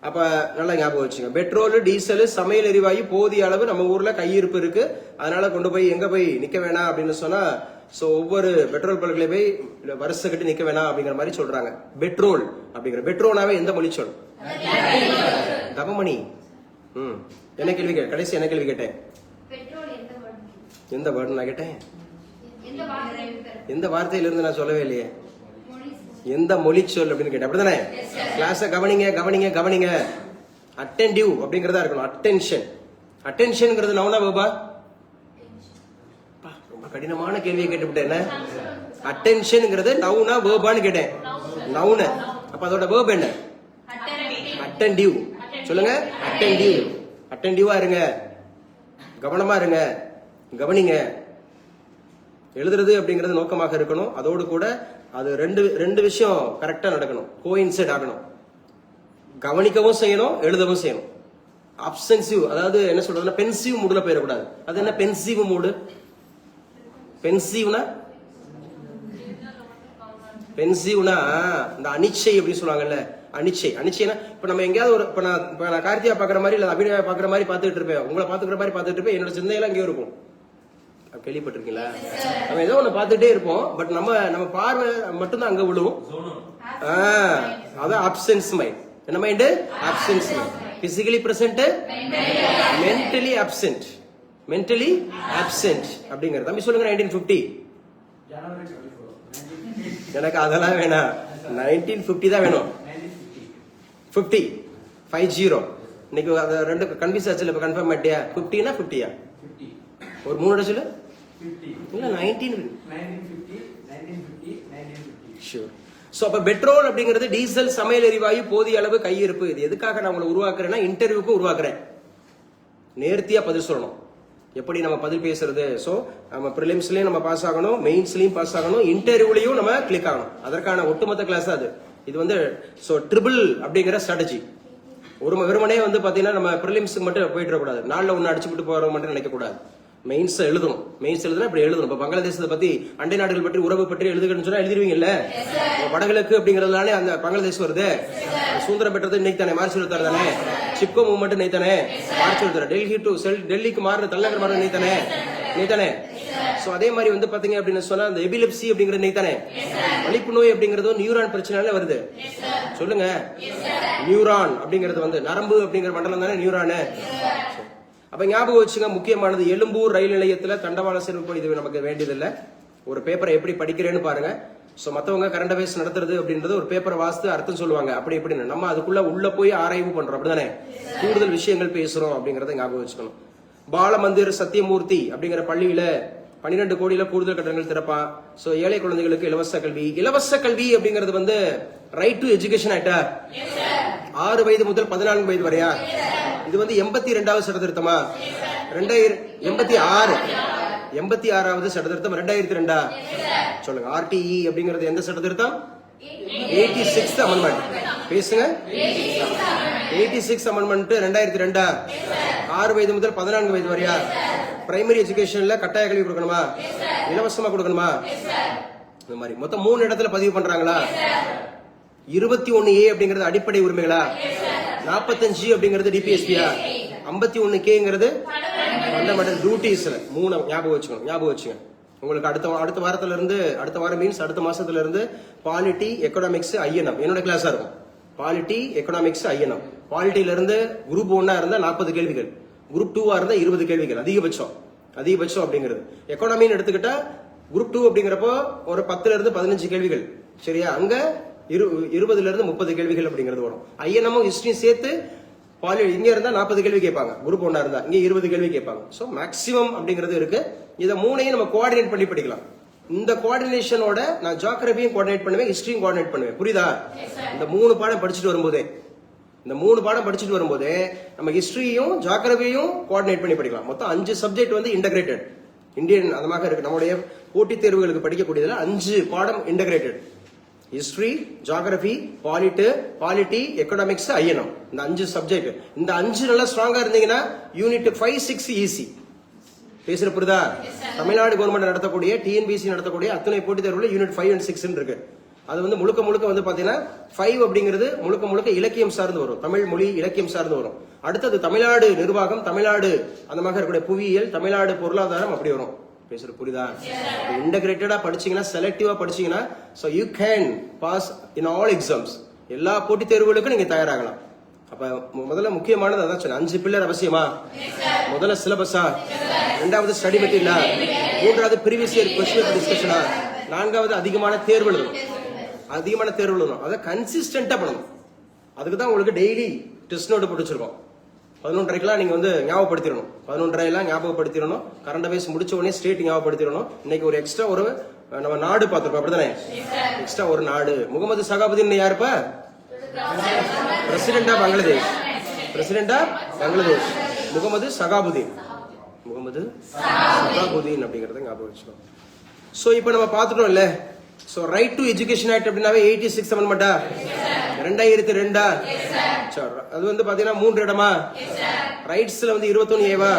அப்ப நல்லா ஞாபகம் வச்சுங்க. பெட்ரோல், டீசல், சமையல் எரிவாயு போதிய அளவு நம்ம ஊர்ல கையிருப்பு இருக்கு. அதனால கொண்டு போய் எங்க போய் நிக்க வேணாம் அப்படின்னு சொன்னா, சோ ஒவ்வொரு பெட்ரோல் பல்களை போய் வருஷம் கட்டி நிக்க வேணாம் அப்படிங்கிற மாதிரி சொல்றாங்க. பெட்ரோல் அப்படிங்கிற பெட்ரோனாவே எந்த மொழி சொல்? தபமணி. என்ன கேள்வி கடைசி என்ன கேள்வி கேட்டேன்? எந்த வேர்டு நான் கேட்டேன்? எந்த வார்த்தையில இருந்து நான் சொல்லவே இல்லையே. எந்த மொழி சொல் அப்படின்னு கேட்டேன். அப்படிதானே? கிளாஸ கவனிங்க கவனிங்க கவனிங்க. அட்டென்டிவ் அப்படிங்கறதா இருக்கணும். அட்டென்ஷன். அட்டென்ஷன்ங்கிறது நவுனா பாபா? ரொம்ப கடினமான கேள்வியை கேட்டுவிட்டேன். அட்டென்ஷன்ங்கிறது நவுனா வேர்பான்னு கேட்டேன். நவுனு. அப்ப அதோட வேர்ப் என்ன? அட்டென்டிவ். சொல்லுங்க. அட்டென்டிவ். அட்டென்டிவா இருங்க, கவனமா இருங்க, கவனிங்க. எழுதுறது அப்படிங்கிறது நோக்கமாக இருக்கணும். அதோடு கூட அது ரெண்டு விஷயம் கரெக்டா நடக்கணும், கோயின்சைட் ஆகணும். கவனிக்கவும் செய்யணும், எழுதவும் செய்யணும். அப்சென்சிவ், அதாவது என்ன சொல்றதுன்னா பென்சிவ் மூடுல போயிடக்கூடாது. அது என்ன பென்சிவ் மூடு? பென்சிவ்னா இந்த அனிச்சை அப்படின்னு சொல்லுவாங்கல்ல, அனிச்சை. அனிச்சைனா இப்ப நம்ம எங்கேயாவது ஒரு இப்ப நான் கார்த்தியா பாக்குற மாதிரி இல்ல அபிநயா பாக்குற மாதிரி பாத்துட்டு இருப்பேன், உங்களை பாத்துக்கிற மாதிரி பாத்துட்டு இருப்பேன், என்னோட சிந்தையெல்லாம் எங்கேயோ இருக்கும். கேள்விப்பட்டிருக்கீங்களா? நம்ம ஏதோ ஒண்ணு பாத்துட்டே இருப்போம், பட் நம்ம பார்வை மட்டும்தான் அங்க விழுவும். அதான் அப்சென்ஸ் மைண்ட். என்ன mind? Absence mind. Physically present, mentally absent. Mentally absent அப்படிங்கிறது. தம்பி சொல்லுங்க. 1950. எனக்கு அதெல்லாம் வேணாம், 1950 தான் வேணும். 50 50. இன்னைக்கு அது ரெண்டு கன்ஃபியூஸ் ஆச்சு. இப்ப கன்ஃபார்ம் பண்ணிட்டியா? 50னா 50யா? ஒரு 3 அடி சொல்லு. இல்ல 1950. ஷூர். சோ அப்ப பெட்ரோல் அப்படிங்கிறது டீசல், சமையல் எரிவாயு, போதிய அளவு கையிருப்பு. இது எதுக்காக நான் உங்களை உருவாக்குறேன்னா இன்டர்வியூக்கு உருவாக்குறேன். நேர்த்தியா பதில் சொல்லணும். எப்படி நம்ம பதில் பேசுறது? சோ நம்ம பிரிலிம்ஸ்லயும் நம்ம பாஸ் ஆகணும், மெயின்ஸ்லயும் பாஸ் ஆகணும், இன்டர்வியூலயும் நம்ம கிளிக் ஆகணும். அதற்கான ஒட்டுமொத்த கிளாஸ் அது. இது வந்து சோ ட்ரிபிள் அப்படிங்கிற ஸ்ட்ராட்டஜி. ஒரு வெறுமனே வந்து பாத்தீங்கன்னா நம்ம பிரிலிம்ஸ்க்கு மட்டும் போயிட்டு கூடாது, நாள்ல ஒன்னு அடிச்சுட்டு போற மட்டும் நினைக்க கூடாது. மெயின்ஸ் எழுதணும். மெயின்ஸ் எழுதுனா இப்படி எழுதணும். இப்ப பங்களாதேசத்தை பத்தி, அண்டை நாடுகள் பற்றி, உறவு பற்றி எழுதுகன்னு சொன்னா எழுதிருவீங்கல்ல. வடகிழக்கு அப்படிங்கறதுனாலே அந்த பங்களாதேஷ் வருது. சுதந்திரம் பெற்றது இன்னைக்கு தானே, மார்ச் 26 தானே. சிப்கோ மூவ்மெண்ட் இன்னைக்கு தானே, மார்ச் 26. டெல்லிக்கு மாறுற தலைநகர் மாறுற இன்னைக்கு தானே. சோ அதே மாதிரி வந்து பாத்தீங்க அப்படின்னு சொன்னா அந்த எபிலெப்சி அப்படிங்கிறது இன்னைக்கு தானே. வலிப்பு நோய் அப்படிங்கறது நியூரான் பிரச்சனைனால வருது. சொல்லுங்க. நியூரான் அப்படிங்கிறது வந்து நரம்பு அப்படிங்கிற மண்டலம் தானே நியூரானு. அப்ப ஞாபகம் வச்சுங்க, முக்கியமானது எழும்பூர் ரயில் நிலையத்துல தண்டவாள சேர்ப்பு. இது நமக்கு வேண்டியதில்லை. ஒரு பேப்பரை எப்படி படிக்கிறேன்னு பாருங்க. சோ மத்தவங்க கரண்ட் அஃபேர்ஸ் நடத்துறது அப்படின்றது ஒரு பேப்பரை வாசித்து அர்த்தம் சொல்லுவாங்க, அப்படி இப்படின்னு. நம்ம அதுக்குள்ள உள்ள போய் ஆராய்வு பண்றோம், அப்படிதானே. கூடுதல் விஷயங்கள் பேசுறோம் அப்படிங்கறத ஞாபகம் வச்சுக்கணும். பாலமந்திர் சத்தியமூர்த்தி அப்படிங்கிற பள்ளியில 12 கோடியில கூடுதல் கட்டடங்கள் திறப்பான். சோ ஏழை குழந்தைகளுக்கு இலவச கல்வி. இலவச கல்வி அப்படிங்கிறது வந்து ரைட் டு எஜுகேஷன் ஆக்டா? 6 வயது முதல் 14 வயது வரையா? இது வந்து 82வது சட்ட திருத்தமா? 86வது சட்ட திருத்தம் 2002. சொல்லுங்க. RTE அப்படிங்கிறது எந்த சட்ட திருத்தம்? 86th amendment. பேசுங்க. 86th amendment 2002. 6 வயது முதல் 14 வயது வரையா? பிரைமரி எஜுகேஷன்ல கட்டாய கல்வி கொடுக்கணுமா? இலவசமா கொடுக்கணுமா? இந்த மாதிரி மொத்தம் 3 இடத்துல பதிவு பண்றாங்களா? 21A அப்படிங்கிறது அடிப்படை உரிமைகளா? 45 அப்படிங்கிறது டிபிஎஸ்பியா? 51Kங்கிறது ஃபண்டமெண்டல் டியூட்டிஸ்ல. 3 ஞாபகம் வச்சுங்க. உங்களுக்கு அடுத்த வாரத்துல இருந்து, அடுத்த வாரம் மீன்ஸ் அடுத்த மாசத்துல இருந்து பாலிட்டி, எக்கனாமிக்ஸ், ஐஎன்எம் என்னோட கிளாஸா இருக்கும். Polity, economics, INM. பாலிட்டியில இருந்து குரூப் 1 இருந்தா 40 கேள்விகள், குரூப் 2 இருந்தா 20 கேள்விகள் அதிகபட்சம் அப்படிங்கிறது. எக்கனாமின்னு எடுத்துக்கிட்டா குரூப் 2 அப்படிங்கிறப்போ ஒரு 10ல இருந்து 15 கேள்விகள். சரியா? அங்க 20ல இருந்து 30 கேள்விகள் அப்படிங்கிறது வரும். ஐஎன்எம் ஹிஸ்டரியும் சேர்த்து இங்க இருந்தா 40 கேள்வி கேட்பாங்க, குரூப் 1 இருந்தா இங்க 20 கேள்வி கேட்பாங்க. சோ மேக்ஸிமம் அப்படிங்கிறது இருக்கு. இதை 3ஐயும் நம்ம கோஆர்டினேட் பண்ணி படிக்கலாம். இந்த கோஆர்டினேஷனோட நான் ஜியோகிராஃபியும் கோஆர்டினேட் பண்ணுவேன், ஹிஸ்டரியும் கோஆர்டினேட் பண்ணுவேன். புரியுதா? இந்த 3 பாடம் படிச்சுட்டு வரும்போதே நம்ம ஹிஸ்டரியும் ஜியோகிராஃபியும் கோஆர்டினேட் பண்ணி படிக்கலாம். மொத்தம் 5 சப்ஜெக்ட் வந்து இன்டகிரேட்டட் இந்தியன் அதமாக இருக்கு. நம்முடைய போட்டித் தேர்வுகளுக்கு படிக்கக்கூடியதுல 5 பாடம் integrated. History, geography, polity, economics, INM. இந்த 5 சப்ஜெக்ட். இந்த 5 நல்லா ஸ்ட்ராங்கா இருந்தீங்கன்னா யூனிட் 5, 6 ஈஸி. பேசுற புரியுதா? தமிழ்நாடு கவர்மெண்ட் நடத்தக்கூடிய, டிஎன்பிசி நடத்தக்கூடிய அத்தனை போட்டித் தேர்வுல யூனிட் 5 and 6 இருக்கு. அது வந்து முழுக்க வந்து பாத்தீங்கன்னா 5 அப்படிங்கிறது முழுக்க இலக்கியம் சார்ந்து வரும், தமிழ் மொழி இலக்கியம் சார்ந்து வரும். அடுத்தது தமிழ்நாடு நிர்வாகம், தமிழ்நாடு அந்த மாதிரி இருக்கக்கூடிய புவியியல், தமிழ்நாடு பொருளாதாரம், அப்படி வரும். பேசுற புரியுதா? இன்டகிரேட்டடா படிச்சீங்கன்னா, செலக்டிவா படிச்சீங்கன்னா, so you can pass in all exams. எல்லா போட்டித் தேர்வுகளுக்கும் நீங்க தயாராகலாம். அப்ப முதல்ல முக்கியமானது அதான் சொன்னேன். 5 பில்லர் அவசியமா? முதல்ல சிலபஸா? 2வது ஸ்டடி மெட்டீரியலா? 3வது ப்ரீவியஸ் இயர் கொஸ்டின் பேப்பர் டிஸ்கஷனா? 4வது அதிகமான தேர்வு எழுதணும். அதை கன்சிஸ்டன்டா பண்ணணும். அதுக்கு தான் உங்களுக்கு டெய்லி டெஸ்ட் நோட் போட்டு வச்சிருக்கோம். 11:30க்கெல்லாம் நீங்க வந்து ஞாபகப்படுத்திடணும். 11:30 ஞாபகப்படுத்திடணும். கரண்ட் அஃபேர்ஸ் முடிச்ச உடனே ஸ்டேட் ஞாபகப்படுத்திடணும். இன்னைக்கு ஒரு எக்ஸ்ட்ரா ஒரு நம்ம நாடு பார்த்திருக்கோம் அப்படிதானே. எக்ஸ்ட்ரா ஒரு நாடு. முகமது சகாபுதீன் யாருப்பா? President of Bangladesh. President of Bangladesh Mohammed Shahabuddin. Mohammed Shahabuddin அப்படிங்கறத ஞாபகம் வச்சுக்கணும். சோ இப்போ நம்ம பார்த்துட்டோம் இல்ல. So right to education act அப்படின்னாவே 86 அமெண்ட்மெண்டா 2002 சரி. அது வந்து பாத்தீங்கன்னா 3 இடமா. ரைட்ஸ்ல வந்து 21 ஏவா,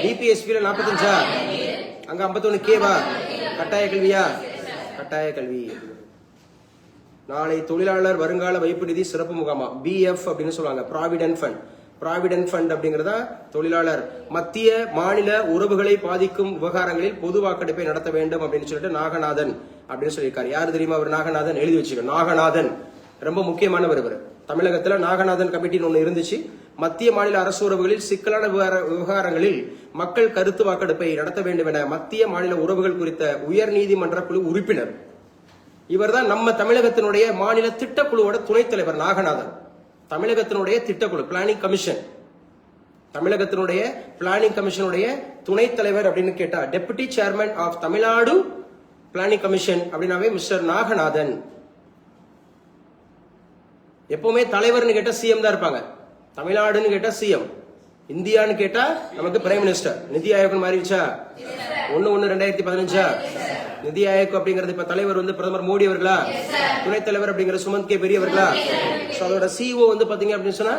டிபிஎஸ்பில 45, அங்க 51 கேவா. கட்டாய கல்வியா? கட்டாய கல்வி. நாளை தொழிலாளர் வருங்கால வைப்பு நிதி சிறப்பு முகாமா, பிஎஃப் அப்படின்னு சொல்லுவாங்க, ப்ராவிடென்ட் ஃபண்ட். ப்ராவிடென்ட் ஃபண்ட் அப்படிங்கறதா தொழிலாளர் மத்திய மாநில உறவுகளை பாதிக்கும் விவகாரங்களில் பொது வாக்கெடுப்பை நடத்த வேண்டும் அப்படின்னு சொல்லிட்டு நாகநாதன் அப்படின்னு சொல்லியிருக்காரு. யாரு தெரியுமா அவர்? நாகநாதன். எழுதி வச்சுக்க. நாகநாதன் ரொம்ப முக்கியமானவர் இவர். தமிழகத்துல நாகநாதன் கமிட்டின்னு ஒண்ணு இருந்துச்சு. மத்திய மாநில அரசு உறவுகளில் சிக்கலான விவகாரங்களில் மக்கள் கருத்து வாக்கெடுப்பை நடத்த வேண்டும் என மத்திய மாநில உறவுகள் குறித்த உயர் நீதிமன்ற குழு உறுப்பினர். இவர் தான் நம்ம தமிழகத்தினுடைய மாநில திட்டக்குழுவோட துணைத் தலைவர் நாகநாதன். தமிழகத்தினுடைய திட்டக்குழு பிளானிங் கமிஷன், தமிழகத்தினுடைய பிளானிங் கமிஷனுடைய துணைத் தலைவர் அப்படின்னு கேட்டா deputy chairman of Tamil Nadu planning commission அப்படின்னாவே மிஸ்டர் நாகநாதன். எப்பவுமே தலைவர்னு கேட்டா சிஎம் தான் இருப்பாங்க. தமிழ்நாடுன்னு கேட்டா சிஎம், இந்தியான்னு கேட்டா நமக்கு பிரைம் மினிஸ்டர். நிதி ஆயோக் மாறிடுச்சா? 1/1/2015 நிதி ஆயோக் அப்படிங்கிறது இப்ப தலைவர் வந்து பிரதமர் மோடி அவர்களா, துணைத் தலைவர் அப்படிங்கிற சுமந்த் கே பெரியவர்களா, அதோட சிஓ வந்து பாத்தீங்க அப்படின்னு சொன்னா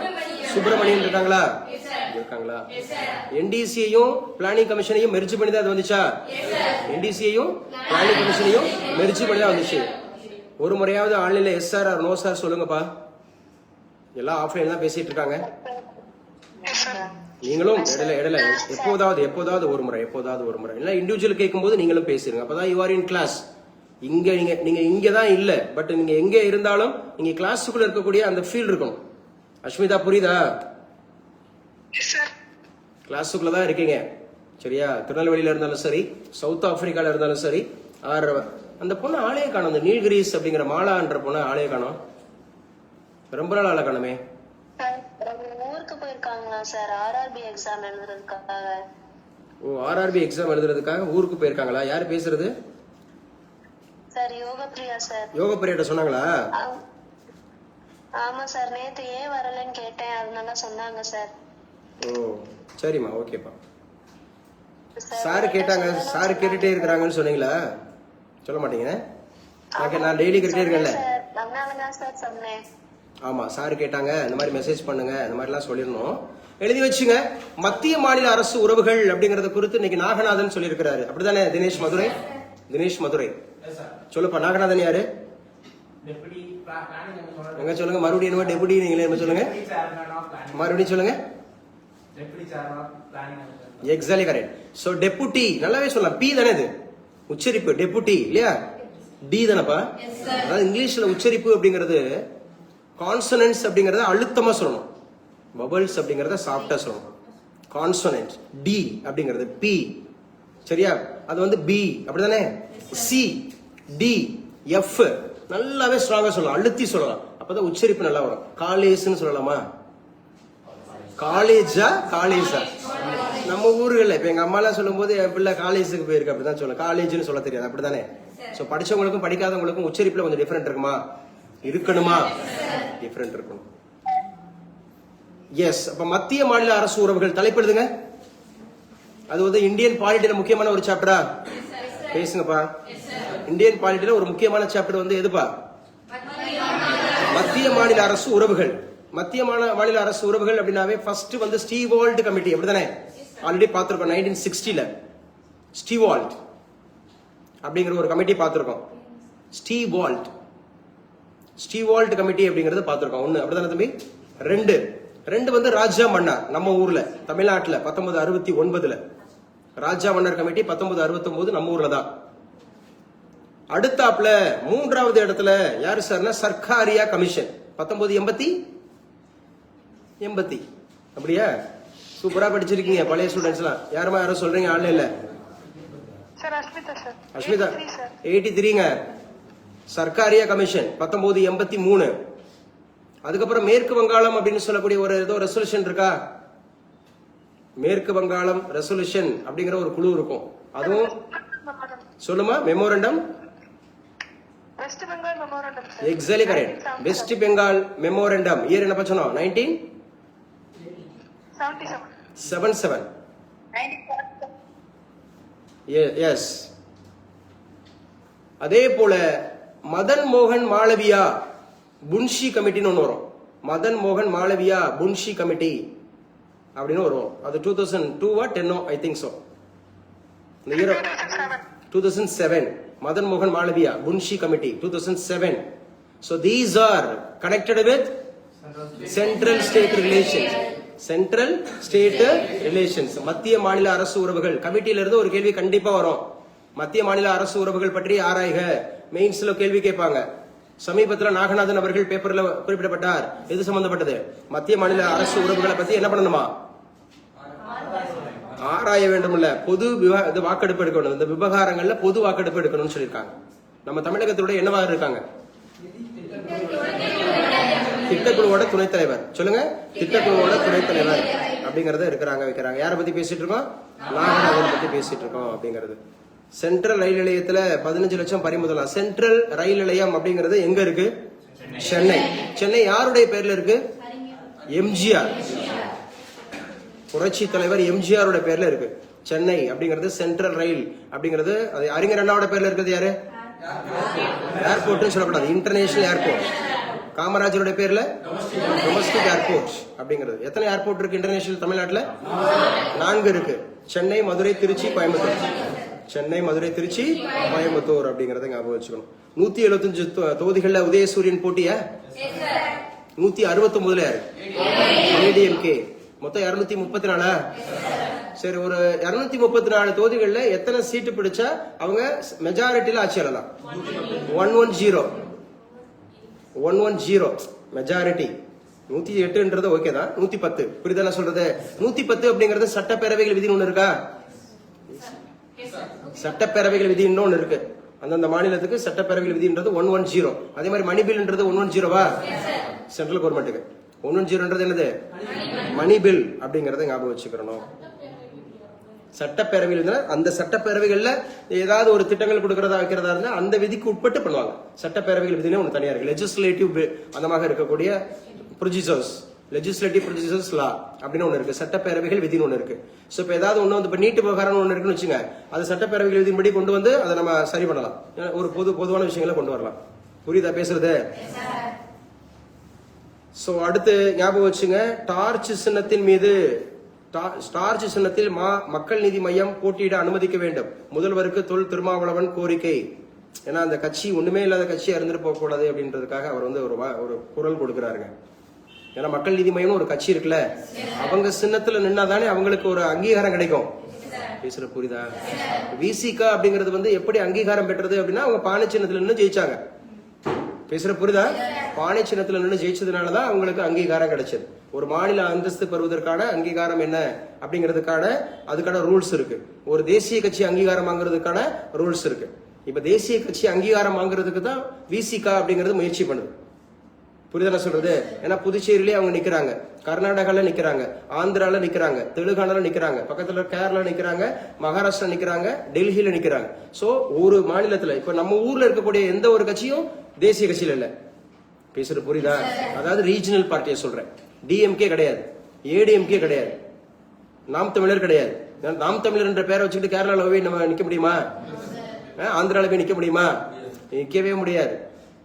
சுப்பிரமணியன் இருக்காங்களா? இருக்காங்களா? என்டிசியையும் பிளானிங் கமிஷனையும் மெர்ஜ் பண்ணி தான் அது வந்துச்சா? என்டிசியையும் பிளானிங் கமிஷனையும் மெர்ஜ் பண்ணி தான் வந்துச்சு. ஒரு முறையாவது ஆன்லைன்ல yes sir or no sir சொல்லுங்கப்பா. எல்லாம் ஆஃப்லைன் தான் பேசிட்டு இருக்காங்க. நீங்களும் இடையில எப்போதாவது ஒரு முறை இல்ல இண்டிவிஜுவல் கேட்கும்போது நீங்களும் பேசுறீங்க. அப்பதான் யூ ஆர் இன் கிளாஸ். நீங்க இங்க தான் இல்ல, பட் நீங்க எங்க இருந்தாலும் நீங்க கிளாஸுக்குள்ள இருக்கக்கூடிய அந்த ஃபீல் இருக்கணும். அஷ்மிதா புரியுதா? கிளாஸுக்குள்ள தான் இருக்கீங்க சரியா? திருநெல்வேலியில இருந்தாலும் சரி, சவுத் ஆப்பிரிக்கால இருந்தாலும் சரி. அந்த பொண்ணு ஆளையே காணும். அந்த நீல்கிரீஸ் அப்படிங்கிற மாலான்ற பொண்ணு ஆளையே காணும். ரொம்ப நாள் ஆளை காணுமே. ஊருக்கு போயிருக்காங்களா சார் ஆர்ஆர்பி எக்ஸாம் எழுதுறதுக்காக? ஓ, ஆர்ஆர்பி எக்ஸாம் எழுதுறதுக்காக ஊருக்கு போயிருக்காங்களா? யாரு பேசுறது? Sir Yogapriya sir. யோகப்பிரியாட்ட சொன்னாங்களா? ஆமா சார், நேத்து ஏன் வரலன்னு கேட்டேன், அதனால சொன்னாங்க சார். ஓ சரிம்மா, ஓகேப்பா. சார் கேட்டாங்க, சார் கேட்டுட்டே இருக்கிறாங்கன்னு சொன்னீங்களா? சொல்ல மாட்டீங்க. நான் டெய்லி கேட்டுட்டே இருக்கேன்ல. அதனாலதான் சார் சொன்னேன். ஆமா, சார் கேட்டாங்க, இந்த மாதிரி மெசேஜ் பண்ணுங்க, இந்த மாதிரி எல்லாம் சொல்லிடணும். எழுதி வச்சுங்க. மத்திய மாநில அரசு உறவுகள் அப்படிங்கறத குறித்து இன்னைக்கு நாகநாதன் சொல்லியிருக்கிறாரு. அப்படிதானே தினேஷ் மதுரை? தினேஷ் மதுரை சொல்லுப்பா. நாகநாதன் யாரு? எங்க சொல்லுங்க மறுபடியும். என்ன டெபுட்டி? நீங்களே என்ன சொல்லுங்க மறுபடியும் சொல்லுங்க. Exactly correct. சோ டெபுட்டி நல்லாவே சொல்லலாம். பி தானே இது உச்சரிப்பு? டெபுட்டி இல்லையா? டி தானப்பா? அதாவது இங்கிலீஷ்ல உச்சரிப்பு அப்படிங்கிறது கான்சனன்ஸ் அப்படிங்கறத அழுத்தமா சொல்லணும், வவல்ஸ் அப்படிங்கறத சாஃப்டா சொல்லணும். கான்சனன்ட் டி அப்படிங்கிறது பி சரியா? அது வந்து பி அப்படிதானே? சி டி எஃப் நல்லாவே ஸ்ட்ராங்கா சொல்லலாம், அழுத்தி சொல்லலாம். அப்பதான் உச்சரிப்பு நல்லா வரும். காலேஜ்னு சொல்லலாமா? காலேஜா காலேஜா? நம்ம ஊர்கள்ல இப்ப எங்க அம்மா எல்லாம் சொல்லும் போது என் பிள்ளை காலேஜுக்கு போயிருக்கு அப்படிதான் சொல்ல, காலேஜ்னு சொல்ல தெரியாது. அப்படித்தானே? சோ படிச்சவங்களுக்கும் படிக்காதவங்களுக்கும் உச்சரிப்புல கொஞ்சம் டிஃபரெண்ட் இருக்குமா? இருக்கணுமா? டிஃபரெண்ட் இருக்கணும். எஸ். அப்ப மத்திய மாநில அரசு உறவுகள் தலைப்பெழுதுங்க. அது வந்து இந்தியன் பாலிட்டில முக்கியமான ஒரு சாப்டரா? பேசுங்கப்பா. இந்தியன் பாலிட்டில ஒரு முக்கியமான சாப்டர் வந்து எதுப்பா? மத்திய மாநில அரசு உறவுகள். மத்திய மாநில அரசு உறவுகள் அப்படின்னாவே ஃபர்ஸ்ட் வந்து ஸ்டீவால்ட் கமிட்டி. அப்படிதானே? ஆல்ரெடி பார்த்திருக்கோம் 1960ல ஸ்டீவால்ட் அப்படிங்கிற ஒரு கமிட்டி பார்த்திருக்கோம். ஸ்டீவால்ட் கமிட்டி அப்படிங்கறது பார்த்திருக்கோம். ஒண்ணு அப்படிதானே தம்பி? ரெண்டு வந்து ராஜா மன்னார் நம்ம ஊர்ல தமிழ்நாட்டுல 1969ல ராஜா மன்னார் கமிட்டி 1969 நம்ம ஊர்ல தான். அடுத்தாப்புல மூன்றாவது இடத்துல யாரு சார்னா சர்க்காரியா கமிஷன் 1980. அப்படியா? சூப்பரா படிச்சிருக்கீங்க பழைய ஸ்டூடெண்ட்ஸ் எல்லாம். யாரும் சொல்றீங்க? ஆன்லைன்ல அஸ்மிதா 83ங்க. சர்க்காரியா கமிஷன் 1983. அதுக்கப்புறம் மேற்கு வங்காளம் அப்படின்னு சொல்லக்கூடிய ஒரு ஏதோ ரெசல்யூஷன் இருக்கா? மேற்கு வங்காளம் ரெசல்யூஷன் அப்படிங்கிற ஒரு குழு இருக்கும். அதுவும் சொல்லுமா memorandum. West Bengal memorandum sir. Exactly correct. West Bengal memorandum year என்ன சொன்னோம்? 1977. 1977. எஸ். அதே போல மதன் மோகன் மாளவியா புன்ஷி கமிட்டின்னு ஒன்று வரும். மதன் மோகன் மாளவியா புன்ஷி கமிட்டி அப்படின்னு வரும். அது 2002 10 ஐ திங்க் சோ. இந்த இயர் 2007 மதன் மோகன் Malaviya புன்ஷி committee 2007. So these are connected with central state relations. Central state relations. மத்திய மாநில அரசு உறவுகள் கமிட்டியில இருந்து ஒரு கேள்வி கண்டிப்பா வரும். மத்திய மாநில அரசு உறவுகள் பற்றி ஆராய்க. மெயின்ஸ்ல கேள்வி கேட்பாங்க. சமீபத்தில் நாகநாதன் அவர்கள் பேப்பர்ல குறிப்பிடப்பட்டார். எது சம்பந்தப்பட்டது? மத்திய மாநில அரசு உறவுகளை பத்தி என்ன பண்ணணுமா? ஆராய வேண்டும்ல. பொது வாக்கெடுப்பு எடுக்கணும். இந்த விவகாரங்கள்ல பொது வாக்கெடுப்பு எடுக்கணும்னு சொல்லியிருக்காங்க. நம்ம தமிழகத்தோட என்னவாக இருக்காங்க? திட்டக்குழுவோட துணைத் தலைவர். சொல்லுங்க. திட்டக்குழுவோட துணைத் தலைவர் அப்படிங்கறத இருக்கிறாங்க வைக்கிறாங்க. யாரை பத்தி பேசிட்டு இருக்கோம்? நாகநாதன் பத்தி பேசிட்டு இருக்கோம் அப்படிங்கிறது. சென்ட்ரல் ரயில் நிலையத்துல 15 லட்சம் பறிமுதலாம். சென்ட்ரல் ரயில் நிலையம் அப்படிங்கிறது எங்க இருக்கு? சென்னை. சென்னை யாருடைய பேர்ல இருக்கு? எம்ஜிஆர். புரட்சி தலைவர் எம்ஜிஆரோட பேர்ல இருக்கு சென்னை அப்படிங்கிறது. சென்ட்ரல் ரயில் அப்படிங்கிறது அது அறிஞர் அண்ணாவோட பேர்ல இருக்கிறது யாரு? ஏர்போர்ட்னு சொல்லக்கூடாது, இன்டர்நேஷனல் ஏர்போர்ட். காமராஜருடைய பேர்ல டொமஸ்டிக் ஏர்போர்ட் அப்படிங்கிறது. எத்தனை ஏர்போர்ட் இருக்கு இன்டர்நேஷனல் தமிழ்நாட்டுல? 4 இருக்கு. சென்னை, மதுரை, திருச்சி, கோயம்புத்தூர். சென்னை, மதுரை, திருச்சி, கோயம்புத்தூர் அப்படிங்கறத ஞாபகம் வச்சுக்கணும். 175 தொகுதிகள்ல உதயசூரியன் போட்டியா? 169 யாரு? ஏடிஎம்கே. மொத்தம் 234. சரி, ஒரு 234 தொகுதிகள்ல எத்தனை சீட்டு பிடிச்சா அவங்க மெஜாரிட்டியில ஆட்சி ஆளலாம்? 110 மெஜாரிட்டி. 108ன்றது ஓகே தான். 110 புரியுதா நான் சொல்றது? 110 அப்படிங்கறது சட்டப்பேரவைகள் விதி ஒண்ணு இருக்கா? சட்டப்பேரவைகள் விதி இன்னொன்னு இருக்கு. அந்தந்த மாநிலத்துக்கு சட்டப்பேரவைகள் விதின்றது 110. அதே மாதிரி மணிபில்ன்றது 110வா? சென்ட்ரல் கவர்மெண்ட்டுக்கு 110ன்றது என்னது? மணி பில் அப்படிங்கறத ஞாபகம் வச்சுக்கிறோம். சட்டப்பேரவையில் அந்த சட்டப்பேரவைகள்ல ஏதாவது ஒரு திட்டங்கள் கொடுக்கறதா வைக்கிறதா இருந்தா அந்த விதிக்கு உட்பட்டு பண்ணுவாங்க. சட்டப்பேரவைகள் விதினே ஒன்று தனியா இருக்கு. லெஜிஸ்லேட்டிவ் அந்த மாதிரி இருக்கக்கூடிய ப்ரொசீஜர்ஸ், லெஜிஸ்லேட்டிவ் ப்ரொசீஜர்ஸ் லா அப்படின்னு ஒன்று இருக்கு. சட்டப்பேரவைகள் விதின்னு ஒன்று இருக்கு. ஸோ இப்போ ஏதாவது ஒன்று வந்து இப்போ நீட்டு விவகாரம் ஒன்று இருக்குன்னு வச்சுங்க, அது சட்டப்பேரவைகள் விதிப்படி கொண்டு வந்து அதை நம்ம சரி பண்ணலாம். ஒரு பொதுவான விஷயங்களை கொண்டு வரலாம். புரியுதா பேசுறது? சோ அடுத்து ஞாபகம் வச்சுங்க, டார்ச் சின்னத்தின் மீது டார்ச் சின்னத்தில் மக்கள் நீதி மையம் போட்டியிட அனுமதிக்க வேண்டும். முதல்வருக்கு தொல் திருமாவளவன் கோரிக்கை. ஏன்னா அந்த கட்சி ஒண்ணுமே இல்லாத கட்சியா இருந்துட்டு போக கூடாது அப்படின்றதுக்காக அவர் வந்து ஒரு குரல் கொடுக்கிறாருங்க. ஏன்னா மக்கள் நீதி மையம் ஒரு கட்சி இருக்குல்ல, அவங்க சின்னத்துல நின்னாதானே அவங்களுக்கு ஒரு அங்கீகாரம் கிடைக்கும். பேசுற புரியுதா? விசிகா அப்படிங்கிறது வந்து எப்படி அங்கீகாரம் பெற்றது அப்படின்னா அவங்க பானை சின்னத்துல நின்று ஜெயிச்சாங்க. பேசுற புரியுதா? பானை சின்னத்துல நின்று ஜெயிச்சதுனாலதான் அவங்களுக்கு அங்கீகாரம் கிடைச்சது. ஒரு மாநில அந்தஸ்து பெறுவதற்கான அங்கீகாரம் என்ன அப்படிங்கிறதுக்கான அதுக்கான ரூல்ஸ் இருக்கு. ஒரு தேசிய கட்சி அங்கீகாரம் வாங்குறதுக்கான ரூல்ஸ் இருக்கு. இப்ப தேசிய கட்சி அங்கீகாரம் வாங்குறதுக்கு தான் விசிகா அப்படிங்கிறது முயற்சி பண்ணுது. புரியுதா சொல்றது? ஏன்னா புதுச்சேரியிலே அவங்க நிக்கிறாங்க, கர்நாடகால நிக்கிறாங்க, ஆந்திரால நிக்கிறாங்க, தெலுங்கானால நிக்கிறாங்க, பக்கத்துல கேரளா நிக்கிறாங்க, மகாராஷ்டிரா நிக்கிறாங்க, டெல்லியில நிக்கிறாங்க. சோ ஒரு மாநிலத்துல இப்ப நம்ம ஊர்ல இருக்கக்கூடிய எந்த ஒரு கட்சியும் தேசிய கட்சியில இல்ல. பேசுறது புரியுதா? அதாவது ரீஜனல் பார்ட்டியை சொல்றேன். டிஎம்கே கிடையாது, ஏடிஎம்கே கிடையாது, நாம் தமிழர் கிடையாது. நாம் தமிழர் என்ற பேரை வச்சுக்கிட்டு கேரளால போய் நம்ம நிக்க முடியுமா? ஆந்திரால போய் நிக்க முடியுமா? நிக்கவே முடியாது.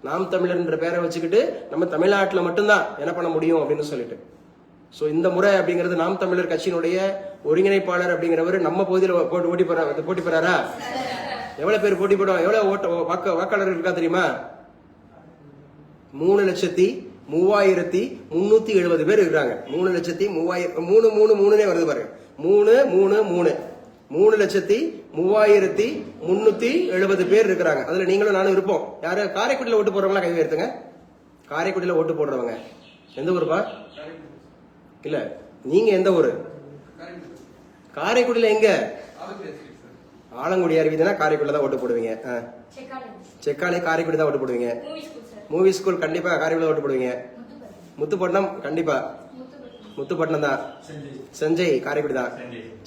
நாம் தமிழர் என்ற பேரை வச்சுக்கிட்டு நம்ம தமிழ்நாட்டில் மட்டும்தான் என்ன பண்ண முடியும் அப்படின்னு சொல்லிட்டு. சோ இந்த முறை அப்படிங்கிறது நாம் தமிழர் கட்சியினுடைய ஒருங்கிணைப்பாளர் அப்படிங்கிறவர் நம்ம பகுதியில் போட்டி போறாரா? எவ்வளவு பேர் போட்டி போடுவோம்? எவ்வளவு வாக்காளர்கள் இருக்கா தெரியுமா? 3,03,370 பேர் இருக்காங்க. 3,03,333 வருது பாருங்க. 3,03,370 பேர் இருக்கிறாங்க. அதுல நீங்களும் நானும் இருப்போம். யாரு காரைக்குடியில ஓட்டு போடுறவங்களா கை உயர்த்துங்க. காரைக்குடியில ஓட்டு போடுறவங்க எந்த ஊருப்பா? இல்ல நீங்க எந்த ஊரு? காரைக்குடியில எங்க? ஆலங்குடி அருவிதானா? காரைக்குடியில தான் ஓட்டு போடுவீங்க. செக்காலே காரைக்குடி தான் ஓட்டு போடுவீங்க. மூவி ஸ்கூல் கண்டிப்பா காரைக்குடியில ஓட்டு போடுவீங்க. முத்துப்பட்டினம் கண்டிப்பா முத்துப்பட்டினம் தான். செஞ்சை காரைக்குடி தான்.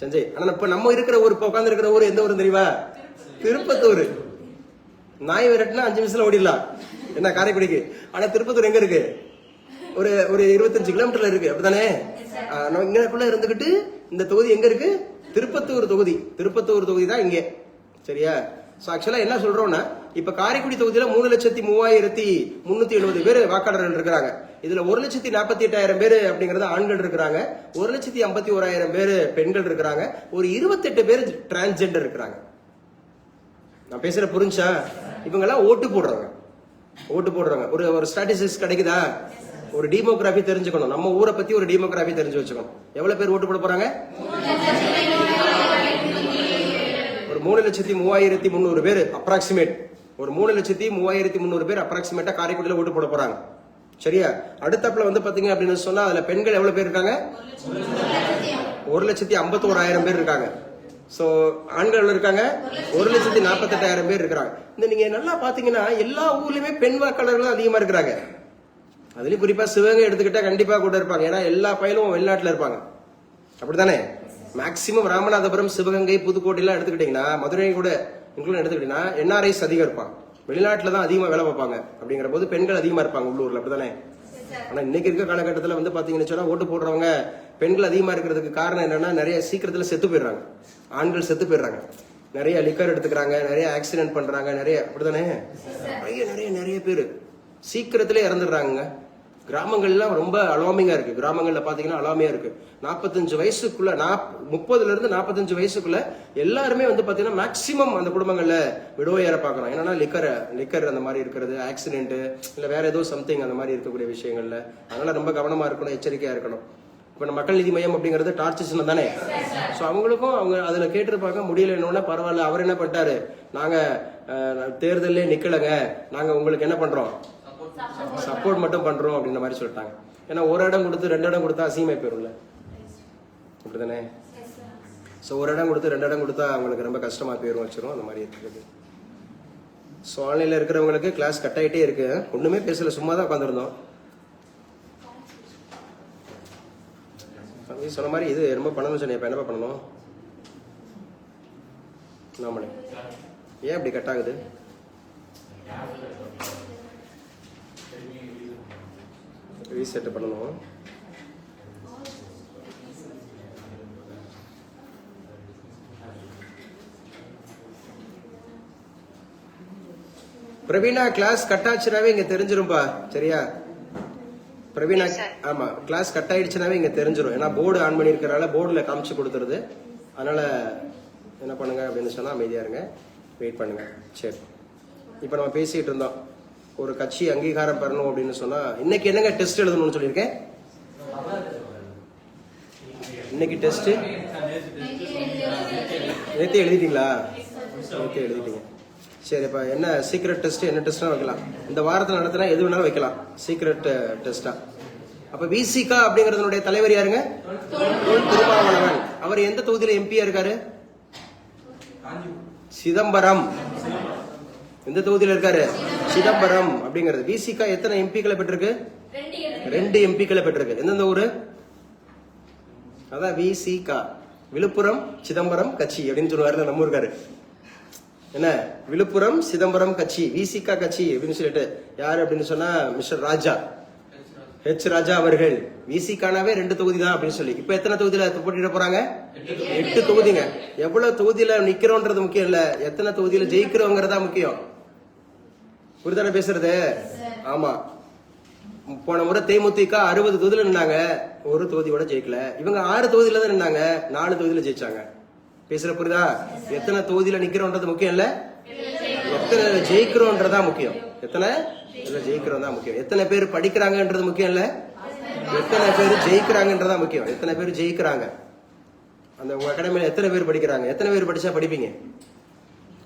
செஞ்சை. ஆனா இப்ப நம்ம இருக்கிற ஊர், இப்ப உட்கார்ந்து இருக்கிற ஊர் எந்த ஊரும் தெரியுமா? திருப்பத்தூர். நாய் விரட்டினா 5 நிமிஷத்துல ஓடிடலாம் என்ன காரைக்குடிக்கு. ஆனா திருப்பத்தூர் எங்க இருக்கு? ஒரு 25 கிலோமீட்டர்ல இருக்கு, அப்படித்தானே? இங்கக்குள்ள இருந்துகிட்டு இந்த தொகுதி எங்க இருக்கு? திருப்பத்தூர் தொகுதி. திருப்பத்தூர் தொகுதி தான் இங்க, சரியா? ஆக்சுவலா என்ன சொல்றோம்னா, இப்ப காரைக்குடி தொகுதியில 3,03,370 பேர் வாக்காளர்கள் இருக்கிறாங்க. இதுல 1,48,000 பேர் அப்படிங்கறது ஆண்கள் இருக்கிறாங்க, 1,51,000 பேர் பெண்கள் இருக்கிறாங்க, ஒரு 28 பேர் டிரான்ஸ்ஜெண்டர் இருக்கிறாங்க. நான் பேசுற புரிஞ்சா? இவங்க எல்லாம் ஓட்டு போடுறாங்க. ஒரு ஸ்டாட்டிஸ்டிக்ஸ் கிடைக்குதா? ஒரு டெமோகிராஃபி தெரிஞ்சுக்கணும். நம்ம ஊரை பத்தி ஒரு டெமோகிராஃபி தெரிஞ்சு வச்சுக்கணும். எவ்வளவு பேர் ஓட்டு போட போறாங்க? ஒரு 3,03,300 பேர் அப்ராக்சிமேட். ஒரு 3,03,300 பேர் அப்ராக்சிமேட்டா காரைக்குடியில ஓட்டு போட போறாங்க, சரியா? அடுத்தப்பல வந்து பாத்தீங்க அப்படின்னு சொன்னா அதுல பெண்கள் எவ்வளவு பேர் இருக்காங்க? 1,51,000 பேர் இருக்காங்க. சோ ஆண்கள் இருக்காங்க 1,48,000 பேர் இருக்கிறாங்க. இந்த நீங்க நல்லா பாத்தீங்கன்னா எல்லா ஊர்லயுமே பெண் வாக்காளர்கள் அதிகமா இருக்கிறாங்க. அதுலயும் குறிப்பா சிவகங்கை எடுத்துக்கிட்டா கண்டிப்பா கூட இருப்பாங்க. ஏன்னா எல்லா பயலும் வெளிநாட்டுல இருப்பாங்க, அப்படித்தானே? மேக்சிமம் ராமநாதபுரம், சிவகங்கை, புதுக்கோட்டை எல்லாம் எடுத்துக்கிட்டீங்கன்னா, மதுரை கூட இன்க்ளூட் எடுத்துக்கிட்டீங்கன்னா என்ஆர்ஐஸ் அதிகம் இருப்பாங்க. வெளிநாட்டுல தான் அதிகமா வேலை பார்ப்பாங்க. அப்படிங்கிற போது பெண்கள் அதிகமா இருப்பாங்க உள்ளூர்ல, அப்படித்தானே? ஆனா இன்னைக்கு இருக்க காலகட்டத்தில் வந்து பாத்தீங்கன்னு சொன்னா ஓட்டு போடுறவங்க பெண்கள் அதிகமா இருக்கிறதுக்கு காரணம் என்னன்னா, நிறைய சீக்கிரத்துல செத்து போயிடுறாங்க, ஆண்கள் செத்து போயிடுறாங்க, நிறைய லிக்கர் எடுத்துக்கிறாங்க, நிறைய ஆக்சிடென்ட் பண்றாங்க, நிறைய, அப்படித்தானே? நிறைய பேர் சீக்கிரத்திலே இறந்துடுறாங்க. கிராமங்கள்லாம் ரொம்ப அலாமிங்கா இருக்கு. கிராமங்கள்ல பாத்தீங்கன்னா அலாமியா இருக்கு. 45 வயசுக்குள்ள 30ல இருந்து 45 வயசுக்குள்ள எல்லாருமே வந்து பாத்தீங்கன்னா மேக்சிமம் அந்த குடும்பங்கள்ல விடோவை ஏற பாக்குறோம். என்னன்னா லிக்கர் அந்த மாதிரி இருக்கிறது, ஆக்சிடென்ட் இல்ல வேற ஏதோ சம்திங் அந்த மாதிரி இருக்கக்கூடிய விஷயங்கள்ல. அதனால ரொம்ப கவனமா இருக்கணும், எச்சரிக்கையா இருக்கணும். இப்ப நம்ம மக்கள் நீதி மையம் அப்படிங்கறது டார்ச் சின்னம் தானே? சோ அவங்களுக்கும் அவங்க அதுல கேட்டிருப்பாங்க, முடியலன்னு பரவாயில்ல. அவர் என்ன பண்ணிட்டாரு, நாங்க தேர்தலே நிக்கலங்க, நாங்க உங்களுக்கு என்ன பண்றோம், சப்போர்ட் மட்டும் பண்றோம் அப்படின்ற மாதிரி சொல்லிட்டாங்க. ஏன்னா ஒரு இடம் கொடுத்து 2 இடம் கொடுத்தா அசிங்கமாய் போயிரும்ல, அப்படித்தானே? சோ ஒரு இடம் கொடுத்து 2 இடம் கொடுத்தா அவங்களுக்கு ரொம்ப கஷ்டமா போயிரும், வச்சிரும், அந்த மாதிரி இருக்குது. ஸோ ஆன்லைன்ல இருக்கிறவங்களுக்கு கிளாஸ் கட் ஆகிட்டே இருக்கு. ஒண்ணுமே பேசல, சும்மா தான் உட்காந்துருந்தோம். சொன்ன மாதிரி இது ரொம்ப பண்ணணும்னு சொன்னேன். இப்ப என்ன பண்ணணும்? நாமளே ஏன் அப்படி கட் ஆகுது? ரீசெட் பண்ணணும். பிரவீனா, கிளாஸ் கட் ஆச்சுனாவே இங்க தெரிஞ்சிரும்பா, சரியா? பிரவீனா, ஆமா, கிளாஸ் கட் ஆயிடுச்சுனாவே இங்க தெரிஞ்சிடும். ஏன்னா போர்டு ஆன் பண்ணி இருக்கிறனால போர்டுல காமிச்சு கொடுத்துருது. அதனால என்ன பண்ணுங்க அப்படின்னு சொன்னா அமைதியா இருங்க, வெயிட் பண்ணுங்க. சரி, இப்ப நம்ம பேசிட்டு இருந்தோம் ஒரு கட்சி அங்கீகாரம் பெறணும் அப்படின்னு சொன்னா இன்னைக்கு என்னங்க டெஸ்ட் எழுதணும்னு சொல்லியிருக்கேன். இன்னைக்கு டெஸ்ட் நேத்தே எழுதிட்டீங்களா? நேத்தே எழுதிட்டீங்க. சரி, இப்ப என்ன சீக்ரெட் டெஸ்ட், என்ன டெஸ்ட்னா வைக்கலாம். இந்த வாரத்தில் நடத்தினா எது வேணாலும் வைக்கலாம் சீக்ரெட் டெஸ்டா. அப்ப விசிகா அப்படிங்கறதுடைய தலைவர் யாருங்க? திருமாவளவன். அவர் எந்த தொகுதியில எம்பியா இருக்காரு? சிதம்பரம். எந்த தொகுதியில இருக்காரு? சிதம்பரம் அப்படிங்கிறது. விசிகா எத்தனை எம்பிக்களை பெற்றிருக்கு? 2 எம்பிக்களை பெற்றிருக்கு. எந்தெந்த ஊரு? அதான் விசிகா, விழுப்புரம் சிதம்பரம் கட்சி அப்படின்னு சொல்லுவாரு நம்ம ஊருக்காரு. என்ன, விழுப்புரம் சிதம்பரம் கட்சி, விசிகா கட்சி அப்படின்னு சொல்லிட்டு யாரு அப்படின்னு சொன்னா மிஸ்டர் ராஜா, ஹெச் ராஜா அவர்கள். விசிகானாவே 2 தொகுதி தான் அப்படின்னு சொல்லி. இப்ப எத்தனை தொகுதியில போட்டியிட போறாங்க? 8 தொகுதிங்க. எவ்வளவு தொகுதியில நிக்கிறோன்றது முக்கியம் இல்ல, எத்தனை தொகுதியில ஜெயிக்கிறோங்கிறதா முக்கியம். புரிதான பேசுறது? ஆமா. போன முறை தேமுதிக 60 தொகுதியில நின்னாங்க, ஒரு தொகுதியோட ஜெயிக்கல. இவங்க 6 தொகுதியில தான் நின்னாங்க, 4 தொகுதியில ஜெயிச்சாங்க. பேசுற புரியுதா? எத்தனை தொகுதியில நிக்கிறோன்றது முக்கியம் இல்ல, எத்தனை ஜெயிக்கிறோன்றதா முக்கியம். எத்தனை ஜெயிக்கிறோம் தான் முக்கியம். எத்தனை பேர் படிக்கிறாங்கன்றது முக்கியம் இல்ல, எத்தனை பேர் ஜெயிக்கிறாங்கன்றதா முக்கியம். எத்தனை பேர் ஜெயிக்கிறாங்க. அந்த உங்க அகாடமியில எத்தனை பேர் படிக்கிறாங்க? எத்தனை பேர் படிச்சா படிப்பீங்க?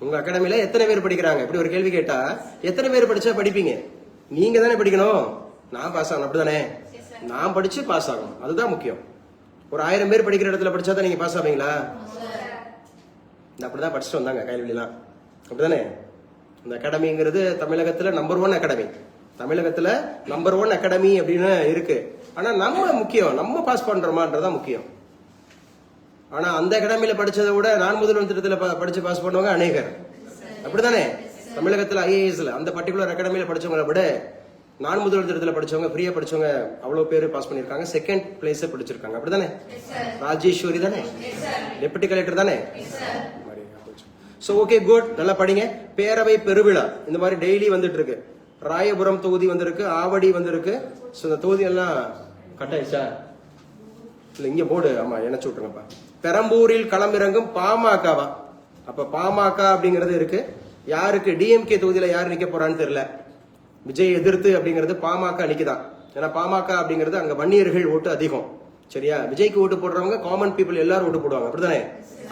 உங்க அகாடமியில எத்தனை பேர் படிக்கிறாங்க? இப்படி ஒரு கேள்வி கேட்டா எத்தனை பேர் படிச்சா படிப்பீங்க? நீங்க தானே படிக்கணும், நான் பாஸ் ஆகணும், அப்படிதானே? நான் படிச்சு பாஸ் ஆகணும், அதுதான் முக்கியம். ஒரு 1000 பேர் படிக்கிற இடத்துல படிச்சா தான் நீங்க பாஸ் ஆவீங்களா? அப்படிதான் படிச்சுட்டு வந்தாங்க கைவிலாம், அப்படிதானே? இந்த அகாடமிங்கிறது தமிழகத்துல நம்பர் 1 அகாடமி. தமிழகத்துல நம்பர் 1 அகாடமி அப்படின்னு இருக்கு. ஆனா நம்ம முக்கியம், நம்ம பாஸ் பண்றோமான்றதான் முக்கியம். ஆனா அந்த அகாடமியில படிச்சதை விட நான் முதல்வன் திட்டத்துல படிச்சு பாஸ் பண்ணுவாங்க அநேகர். அப்படிதானே? தமிழகத்துல ஐஏஎஸ்ல அந்த பர்டிகுலர் அகாடமியில படிச்சவங்களை விட நான் முதல்வர் திட்டத்துல படிச்சவங்க, ஃப்ரீயா படிச்சவங்க அவ்வளவு பேர் பாஸ் பண்ணிருக்காங்க. செகண்ட் பிளேஸ் பிடிச்சிருக்காங்க. அப்படிதானே? ராஜேஸ்வரி தானே? டெபுட்டி கலெக்டர் தானே? So okay, good. நல்லா படிங்க. பேரவை பெருவிழா இந்த மாதிரி டெய்லி வந்துட்டு இருக்கு. ராயபுரம் தொகுதி வந்திருக்கு, ஆவடி வந்திருக்கு. சோ இந்த தொகுதி எல்லாம் கட் ஆயிடுச்சா? இல்ல இங்க போர்டு, ஆமா இணைச்சு விட்டுருங்கப்பா. பெரம்பூரில் களமிறங்கும் பாமகவா? அப்ப பாமக அப்படிங்கிறது இருக்கு. யாருக்கு? டிஎம்கே தொகுதியில யாரு நிக்க போறான்னு தெரியல. விஜய் எதிர்த்து அப்படிங்கிறது பாமக நிக்குதான். ஏன்னா பாமக அப்படிங்கிறது அங்க வன்னியர்கள் ஓட்டு அதிகம். சரியா? விஜய்க்கு ஓட்டு போடுறவங்க காமன் பீப்புள் எல்லாரும் ஓட்டு போடுவாங்க. அப்படிதானே?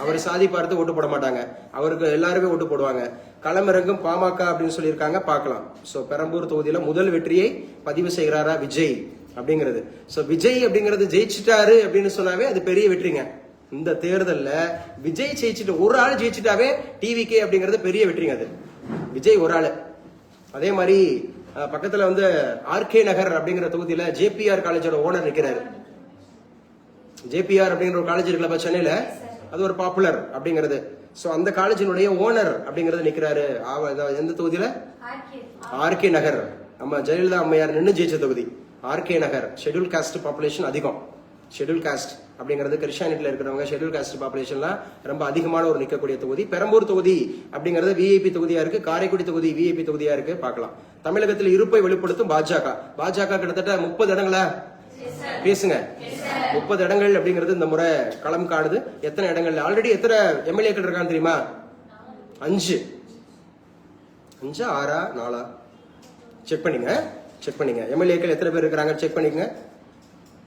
அவர் சாதி பார்த்து ஓட்டு போட மாட்டாங்க, அவருக்கு எல்லாருமே ஓட்டு போடுவாங்க. களமிறங்கும் பாமக அப்படின்னு சொல்லியிருக்காங்க. பார்க்கலாம். சோ பெரம்பூர் தொகுதியில முதல் வெற்றியை பதிவு செய்கிறாரா விஜய் அப்படிங்கிறது. சோ விஜய் அப்படிங்கிறது ஜெயிச்சுட்டாரு அப்படின்னு சொன்னாவே அது பெரிய வெற்றிங்க. இந்த தேர்தல்ல விஜய் ஜெயிச்சுட்டு, ஒரு ஆள் ஜெயிச்சுட்டாவே டிவிகே அப்படிங்கிறது பெரிய வெற்றிங்க. அது விஜய் ஒரு ஆளு. அதே மாதிரி பக்கத்துல வந்து ஆர்கே நகர் அப்படிங்கிற தொகுதியில ஜேபிஆர் காலேஜோட ஓனர் நிக்கிறாரு. ஜேபிஆர் அப்படிங்கிற ஒரு காலேஜ் இருக்குல்ல சென்னையில, அது ஒரு பாப்புலர் அப்படிங்கிறது. சோ அந்த காலேஜினுடைய ஓனர் அப்படிங்கறது நிக்கிறாரு. எந்த தொகுதியில? ஆர்கே நகர். நம்ம ஜெயலலிதா அம்மையார் நின்று ஜெயிச்ச தொகுதி ஆர்கே நகர். ஷெட்யூல் காஸ்ட் பாப்புலேஷன் அதிகம். ஷெட்யூல் காஸ்ட் அப்படிங்கிறது கிறிஸ்டியானிட்டில இருக்கிறவங்க, ஷெட்யூல் காஸ்ட் பாப்புலேஷன்லாம் ரொம்ப அதிகமான ஒரு நிக்கக்கூடிய தொகுதி. பெரம்பூர் தொகுதி அப்படிங்கிறது விஐபி தொகுதியா இருக்கு. காரைக்குடி தொகுதி விஐபி தொகுதியா இருக்கு. பார்க்கலாம். தமிழகத்தில் இருப்பை வெளிப்படுத்தும் பாஜக. பாஜக கிட்டத்தட்ட 30 இடங்களா? பேசுங்க. 30 இடங்கள் அப்படிங்கிறது இந்த முறை களம் காணுது. எத்தனை இடங்கள்ல ஆல்ரெடி எத்தனை எம்எல்ஏக்கள் இருக்கான்னு தெரியுமா? 5, 6, 4 செக் பண்ணிங்க. எம்எல்ஏக்கள் எத்தனை பேர் இருக்கிறாங்க செக் பண்ணிக்கங்க.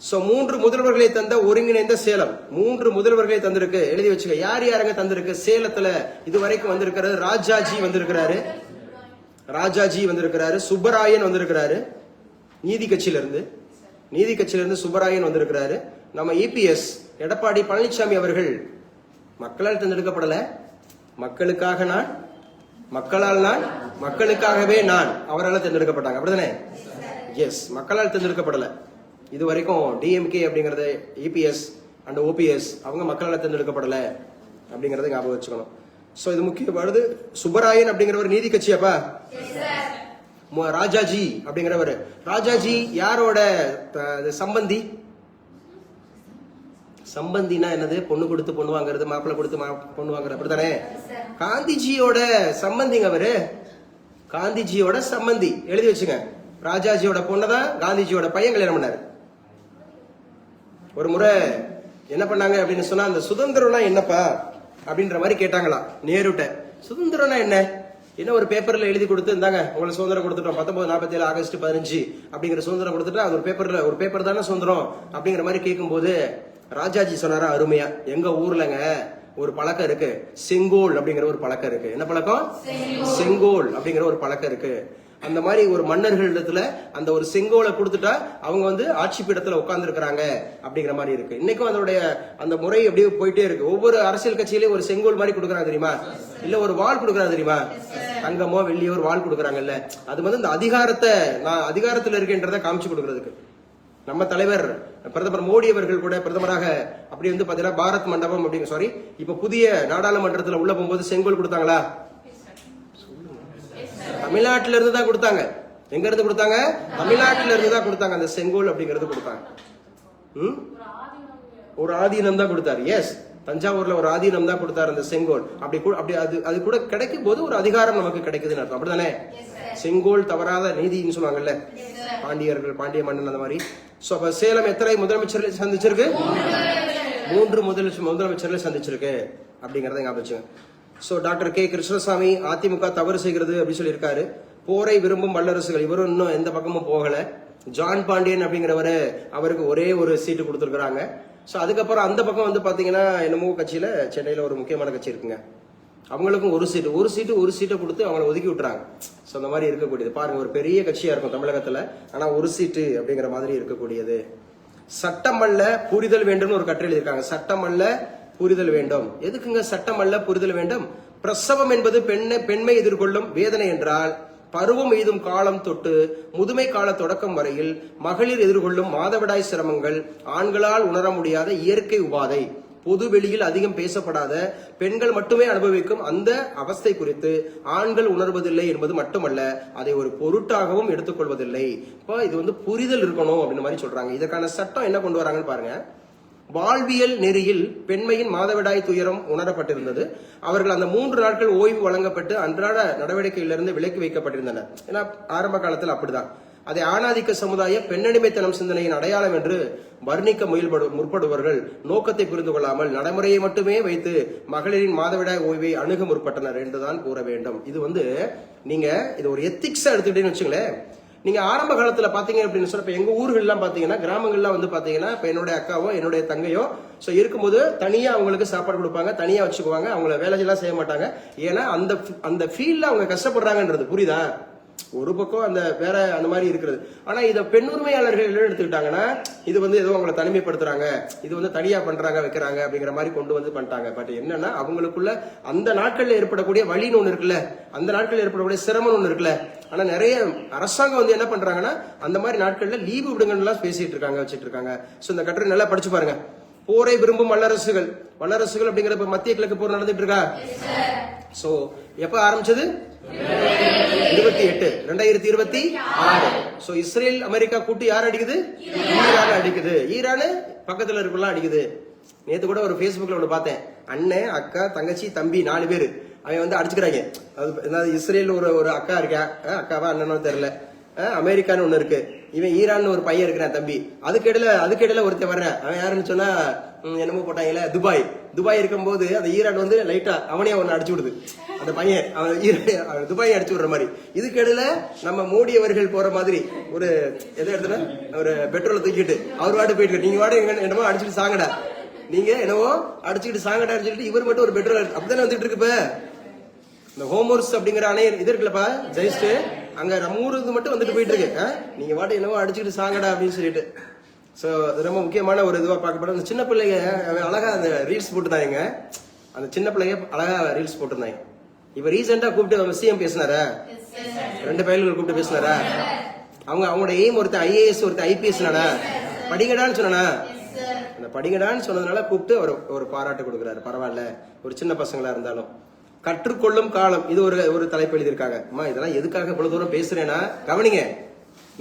சோ 3 முதல்வர்களை தந்த ஒருங்கிணைந்த சேலம். 3 முதல்வர்களை தந்திருக்கு. எழுதி வச்சுக்க. யார் யாருங்க தந்திருக்கு? சேலத்துல இதுவரைக்கும் வந்திருக்கிறது ராஜாஜி வந்திருக்கிறாரு, சுப்பராயன் வந்திருக்கிறாரு நீதி கட்சியில இருந்து சுப்பராயன் வந்திருக்கிறாரு. நம்ம இபிஎஸ் எடப்பாடி பழனிசாமி அவர்கள் மக்களால் தேர்ந்தெடுக்கப்படல. மக்களுக்காக நான், மக்களால் நான், மக்களுக்காகவே நான், அவரால் தேர்ந்தெடுக்கப்பட்டாங்க. அப்படிதானே? எஸ், மக்களால் தேர்ந்தெடுக்கப்படல. இது வரைக்கும் டிஎம்கே அப்படிங்கறது இபிஎஸ் அண்ட் ஓபிஎஸ் அவங்க மக்களால் தேர்ந்தெடுக்கப்படல அப்படிங்கறத ஞாபகம் வச்சுக்கணும். சோ இது முக்கியமானது. சுப்பராயன் அப்படிங்கிறவர் நீதி கட்சியாப்பா? ராஜாஜி அப்படிங்கிறவர். ராஜாஜி யாரோட சம்பந்தினா என்னது? பொண்ணு கொடுத்து பொண்ணு வாங்குறது, மாப்பிள்ளை கொடுத்து பொண்ணு வாங்குறது. அப்படித்தானே? காந்திஜியோட சம்பந்திங்க அவரு. காந்திஜியோட சம்பந்தி. எழுதி வச்சுங்க. ராஜாஜியோட பொண்ணுதான் காந்திஜியோட பையன் கல்யாணம் பண்ணாரு. ஒரு முறை என்ன பண்ணாங்க அப்படின்னு சொன்னா, அந்த சுதந்திரம்னா என்னப்பா அப்படின்ற மாதிரி கேட்டாங்களா நேருட்ட. சுதந்திரம்னா என்ன ஒரு பேப்பர்ல எழுதி கொடுத்து, இருந்தாங்க உங்களுக்கு சுதந்திரம் கொடுத்துட்டோம் 1947 ஆகஸ்ட் 15 அப்படிங்கிற சுதந்திரம் கொடுத்துட்டா அது ஒரு பேப்பர் தானே சுதந்திரம் அப்படிங்கிற மாதிரி கேட்கும்போது ராஜாஜி சொன்னாரா அருமையா, எங்க ஊர்லங்க ஒரு பழக்கம் இருக்கு, செங்கோல் அப்படிங்கிற ஒரு பழக்கம் இருக்கு. என்ன பழக்கம்? செங்கோல் அப்படிங்கிற ஒரு பழக்கம் இருக்கு. அந்த மாதிரி ஒரு மன்னர்கள் இடத்துல அந்த ஒரு செங்கோலை கொடுத்துட்டா அவங்க வந்து ஆட்சி பீடத்துல உட்கார்ந்து இருக்கிறாங்க அப்படிங்கிற மாதிரி இருக்கு. இன்னைக்கும் அதோடைய அந்த முறை அப்படியே போயிட்டே இருக்கு. ஒவ்வொரு அரசியல் கட்சியிலயும் ஒரு செங்கோல் மாதிரி கொடுக்கறாங்க தெரியுமா? இல்ல ஒரு வாள் கொடுக்கறாங்க தெரியுமா? தங்கமோ வெள்ளியோ ஒரு வாள் கொடுக்கறாங்கல்ல, அது வந்து இந்த அதிகாரத்தை, நான் அதிகாரத்துல இருக்கேன்றதை காமிச்சு கொடுக்கறதுக்கு. நம்ம தலைவர் பிரதமர் மோடி அவர்கள் கூட பிரதமராக அப்படி வந்து பாத்தீங்கன்னா பாரத் மண்டபம் அப்படிங்க, சாரி, இப்ப புதிய நாடாளுமன்றத்துல உள்ள போகும்போது செங்கோல் கொடுத்தாங்களா? தமிழ்நாட்டில இருந்து தான் கொடுத்தாங்க. எங்க இருந்து கொடுத்தாங்க? தமிழ்நாட்டில இருந்து தான் கொடுத்தாங்க. அந்த செங்கோல் அப்படிங்கறது கொடுத்தாங்க. ஒரு ஆதீனம் தான் கொடுத்தாரு. எஸ், தஞ்சாவூர்ல ஒரு ஆதீனம் தான் கொடுத்தாரு அந்த செங்கோல். அப்படி அது கூட கிடைக்கும் போது ஒரு அதிகாரம் நமக்கு கிடைக்குதுன்னு அர்த்தம். அப்படிதானே? செங்கோல் தவறாத நீதினு சொல்லுவாங்கல்ல, பாண்டியர்கள், பாண்டிய மன்னன் அந்த மாதிரி. சோ அப்ப சேலம் எத்தனை முதலமைச்சர்களை சந்திச்சிருக்கு? 3 முதலமைச்சர்களை சந்திச்சிருக்கு அப்படிங்கறத ஞாபகம் வச்சுங்க. So doctor K Krishnasamy AIADMK தவறு செய்கிறது அப்படின்னு சொல்லியிருக்காரு. போரை விரும்பும் வல்லரசுகள், இவரும் இன்னும் எந்த பக்கமும் போகல. ஜான் பாண்டியன் அப்படிங்கிறவரு, அவருக்கு ஒரே ஒரு சீட்டு கொடுத்துருக்காங்க. சோ அதுக்கப்புறம் அந்த பக்கம் வந்து பாத்தீங்கன்னா என்னமோ கட்சியில சென்னையில ஒரு முக்கியமான கட்சி இருக்குங்க, அவங்களுக்கும் ஒரு சீட்டை கொடுத்து அவங்களை ஒதுக்கி விட்டுறாங்க. சோ அந்த மாதிரி இருக்கக்கூடியது பாருங்க, ஒரு பெரிய கட்சியா இருக்கும் தமிழகத்துல, ஆனா ஒரு சீட்டு அப்படிங்கிற மாதிரி இருக்கக்கூடியது. சட்டம் அல்ல புரிதல் வேண்டும்னு ஒரு கட்டுரை எழுதியிருக்காங்க. சட்டம் அல்ல புரிதல் வேண்டும். எதுக்குங்க சட்டம் அல்ல புரிதல் வேண்டும்? பிரசவம் என்பது பெண்மை எதிர்கொள்ளும் வேதனை என்றால், பருவம் எய்தும் காலம் தொட்டு முதுமை கால தொடக்கம் வரையில் மகளிர் எதிர்கொள்ளும் மாதவிடாய் சிரமங்கள் ஆண்களால் உணர முடியாத இயற்கை உபாதை. பொது வெளியில் அதிகம் பேசப்படாத, பெண்கள் மட்டுமே அனுபவிக்கும் அந்த அவஸ்தை குறித்து ஆண்கள் உணர்வதில்லை என்பது மட்டுமல்ல, அதை ஒரு பொருட்டாகவும் எடுத்துக்கொள்வதில்லை. இப்போ இது வந்து புரிதல் இருக்கணும் அப்படின்னு மாதிரி சொல்றாங்க. இதற்கான சட்டம் என்ன கொண்டு வராங்கன்னு பாருங்க. வாழ்வியல் நெறியில் பெண்மையின் மாதவிடாய் துயரம் உணரப்பட்டிருந்தது. அவர்கள் அந்த 3 நாட்கள் ஓய்வு வழங்கப்பட்டு அன்றாட நடவடிக்கையிலிருந்து விலக்கி வைக்கப்பட்டிருந்தனர். ஏன்னா ஆரம்ப காலத்தில் அப்படிதான். அதை ஆணாதிக்க சமுதாய பெண்ணடிமைத்தனம் சிந்தனையின் அடையாளம் என்று வர்ணிக்க முற்படுபவர்கள் நோக்கத்தை புரிந்து கொள்ளாமல் நடைமுறையை மட்டுமே வைத்து மகளிரின் மாதவிடாய் ஓய்வை அணுக முற்பட்டனர் என்றுதான் கூற வேண்டும். இது வந்து நீங்க இது ஒரு எத்திக்ஸா எடுத்துக்கிட்டேன்னு வச்சுங்களேன். நீங்க ஆரம்ப காலத்துல பாத்தீங்க அப்படின்னு சொன்னா, இப்ப எங்க ஊர்கள்லாம் பாத்தீங்கன்னா, கிராமங்கள்லாம் வந்து பாத்தீங்கன்னா, இப்ப என்னுடைய அக்காவோ என்னுடைய தங்கையோ சோ இருக்கும்போது தனியா அவங்களுக்கு சாப்பாடு கொடுப்பாங்க, தனியா வச்சுக்குவாங்க, அவங்கள வேலையெல்லாம் செய்ய மாட்டாங்க. ஏன்னா அந்த ஃபீல்ட்ல அவங்க கஷ்டப்படுறாங்கன்றது புரியுதா? ஒரு பக்கம் அந்த வேற அந்த மாதிரி இருக்கிறது. ஆனா இத பெண் உரிமையாளர்கள் எடுத்துக்கிட்டாங்கன்னா, இது வந்து ஏதோ அவங்களை தனிமைப்படுத்துறாங்க, இது வந்து தனியா பண்றாங்க வைக்கிறாங்க அப்படிங்கிற மாதிரி கொண்டு வந்து பண்ணிட்டாங்க. பட் என்னன்னா, அவங்களுக்குள்ள அந்த நாட்கள்ல ஏற்படக்கூடிய வலின்னு ஒண்ணு இருக்குல்ல, அந்த நாட்கள்ல ஏற்படக்கூடிய சிரமம் ஒண்ணு இருக்குல்ல. ஆனா நிறைய அரசாங்கம் வந்து என்ன பண்றாங்கன்னா, அந்த மாதிரி நாட்கள்ல லீவு விடுங்கன்னு பேசிட்டு இருக்காங்க, வச்சிட்டு இருக்காங்க. சோ இந்த கட்டுரை நல்லா படிச்சு பாருங்க. போரை விரும்பும் வல்லரசுகள் அப்படிங்கிற மத்திய கிழக்கு போர் நடந்துட்டு இருக்கா. சோ எப்ப ஆரம்பிச்சது? 28 2026. சோ இஸ்ரேல் அமெரிக்கா கூட்டு யார் அடிக்குது? ஈரான் அடிக்குது. ஈரான் பக்கத்துல இருக்கலாம் அடிக்குது. நேத்து கூட ஒரு Facebookல ஒன்று பார்த்தேன். அண்ணன், அக்கா, தங்கச்சி, தம்பி 4 பேரு அவன் வந்து அடிச்சுக்கிறாங்க. அது இஸ்ரேல் ஒரு அக்கா இருக்கா, அக்காவா அண்ணனோ தெரியல, அமெரிக்கான்னு ஒண்ணு இருக்கு, இவன் ஈரான் ஒரு பையன் இருக்கிறான் தம்பி. அதுக்கிடையில ஒருத்தன் வர்றேன். அவன் யாருன்னு சொன்னா என்னமோ போட்டாங்கல்ல, துபாய் இருக்கும்போது அந்த ஈரான் வந்து லைட்டா அவனே ஒன்னு அடிச்சு விடுது. அந்த பையன் அவன் துபாயை அடிச்சு விடுற மாதிரி. இதுக்கிடையில நம்ம மோடி அவர்கள் போற மாதிரி ஒரு எதை எடுத்துனா ஒரு பெட்ரோலை தூக்கிட்டு அவர் வாட்டு போயிட்டு, நீங்க வாடு என்னமோ அடிச்சுட்டு சாங்கடா, நீங்க என்னவோ அடிச்சுட்டு சாங்கடா சொல்லிட்டு இவர் மட்டும் ஒரு பெட்ரோல் அப்படித்தானே வந்துட்டு இருக்கு. இப்ப இந்த ஹோமோர்ஸ் அப்படிங்கிற அணை இது இருக்குல்லப்பா, ஜெயிஸ்ட் அங்க நம்ம ஊருக்கு மட்டும் வந்துட்டு போயிட்டு இருக்கு. நீங்க வாட்டு என்னவோ அடிச்சுட்டு சாங்கடா அப்படின்னு சொல்லிட்டு. சோ ரொம்ப முக்கியமான ஒரு இதுவா பார்க்கப்படும். அந்த சின்ன பிள்ளைங்க அழகா அந்த ரீல்ஸ் போட்டுருந்தாங்க. அந்த சின்ன பிள்ளைங்க அழகா ரீல்ஸ் போட்டிருந்தாங்க. இப்ப ரீசெண்டா கூப்பிட்டு சிஎம் பேசினாரா, 2 பையன்கள் கூப்பிட்டு பேசினாரா, அவங்களோட எய்ம் ஒருத்தன் IAS ஒருத்தன் IPS படிங்கடான்னு சொன்னா, அந்த படிங்கடான்னு சொன்னதுனால கூப்பிட்டு ஒரு பாராட்டு கொடுக்குறாரு. பரவாயில்ல, ஒரு சின்ன பசங்களா இருந்தாலும். கற்றுக்கொள்ளும் காலம், இது ஒரு தலைப்பு எழுதியிருக்காங்க. அம்மா இதெல்லாம் எதுக்காக இவ்வளவு தூரம் பேசுறேன்னா கவனிங்க.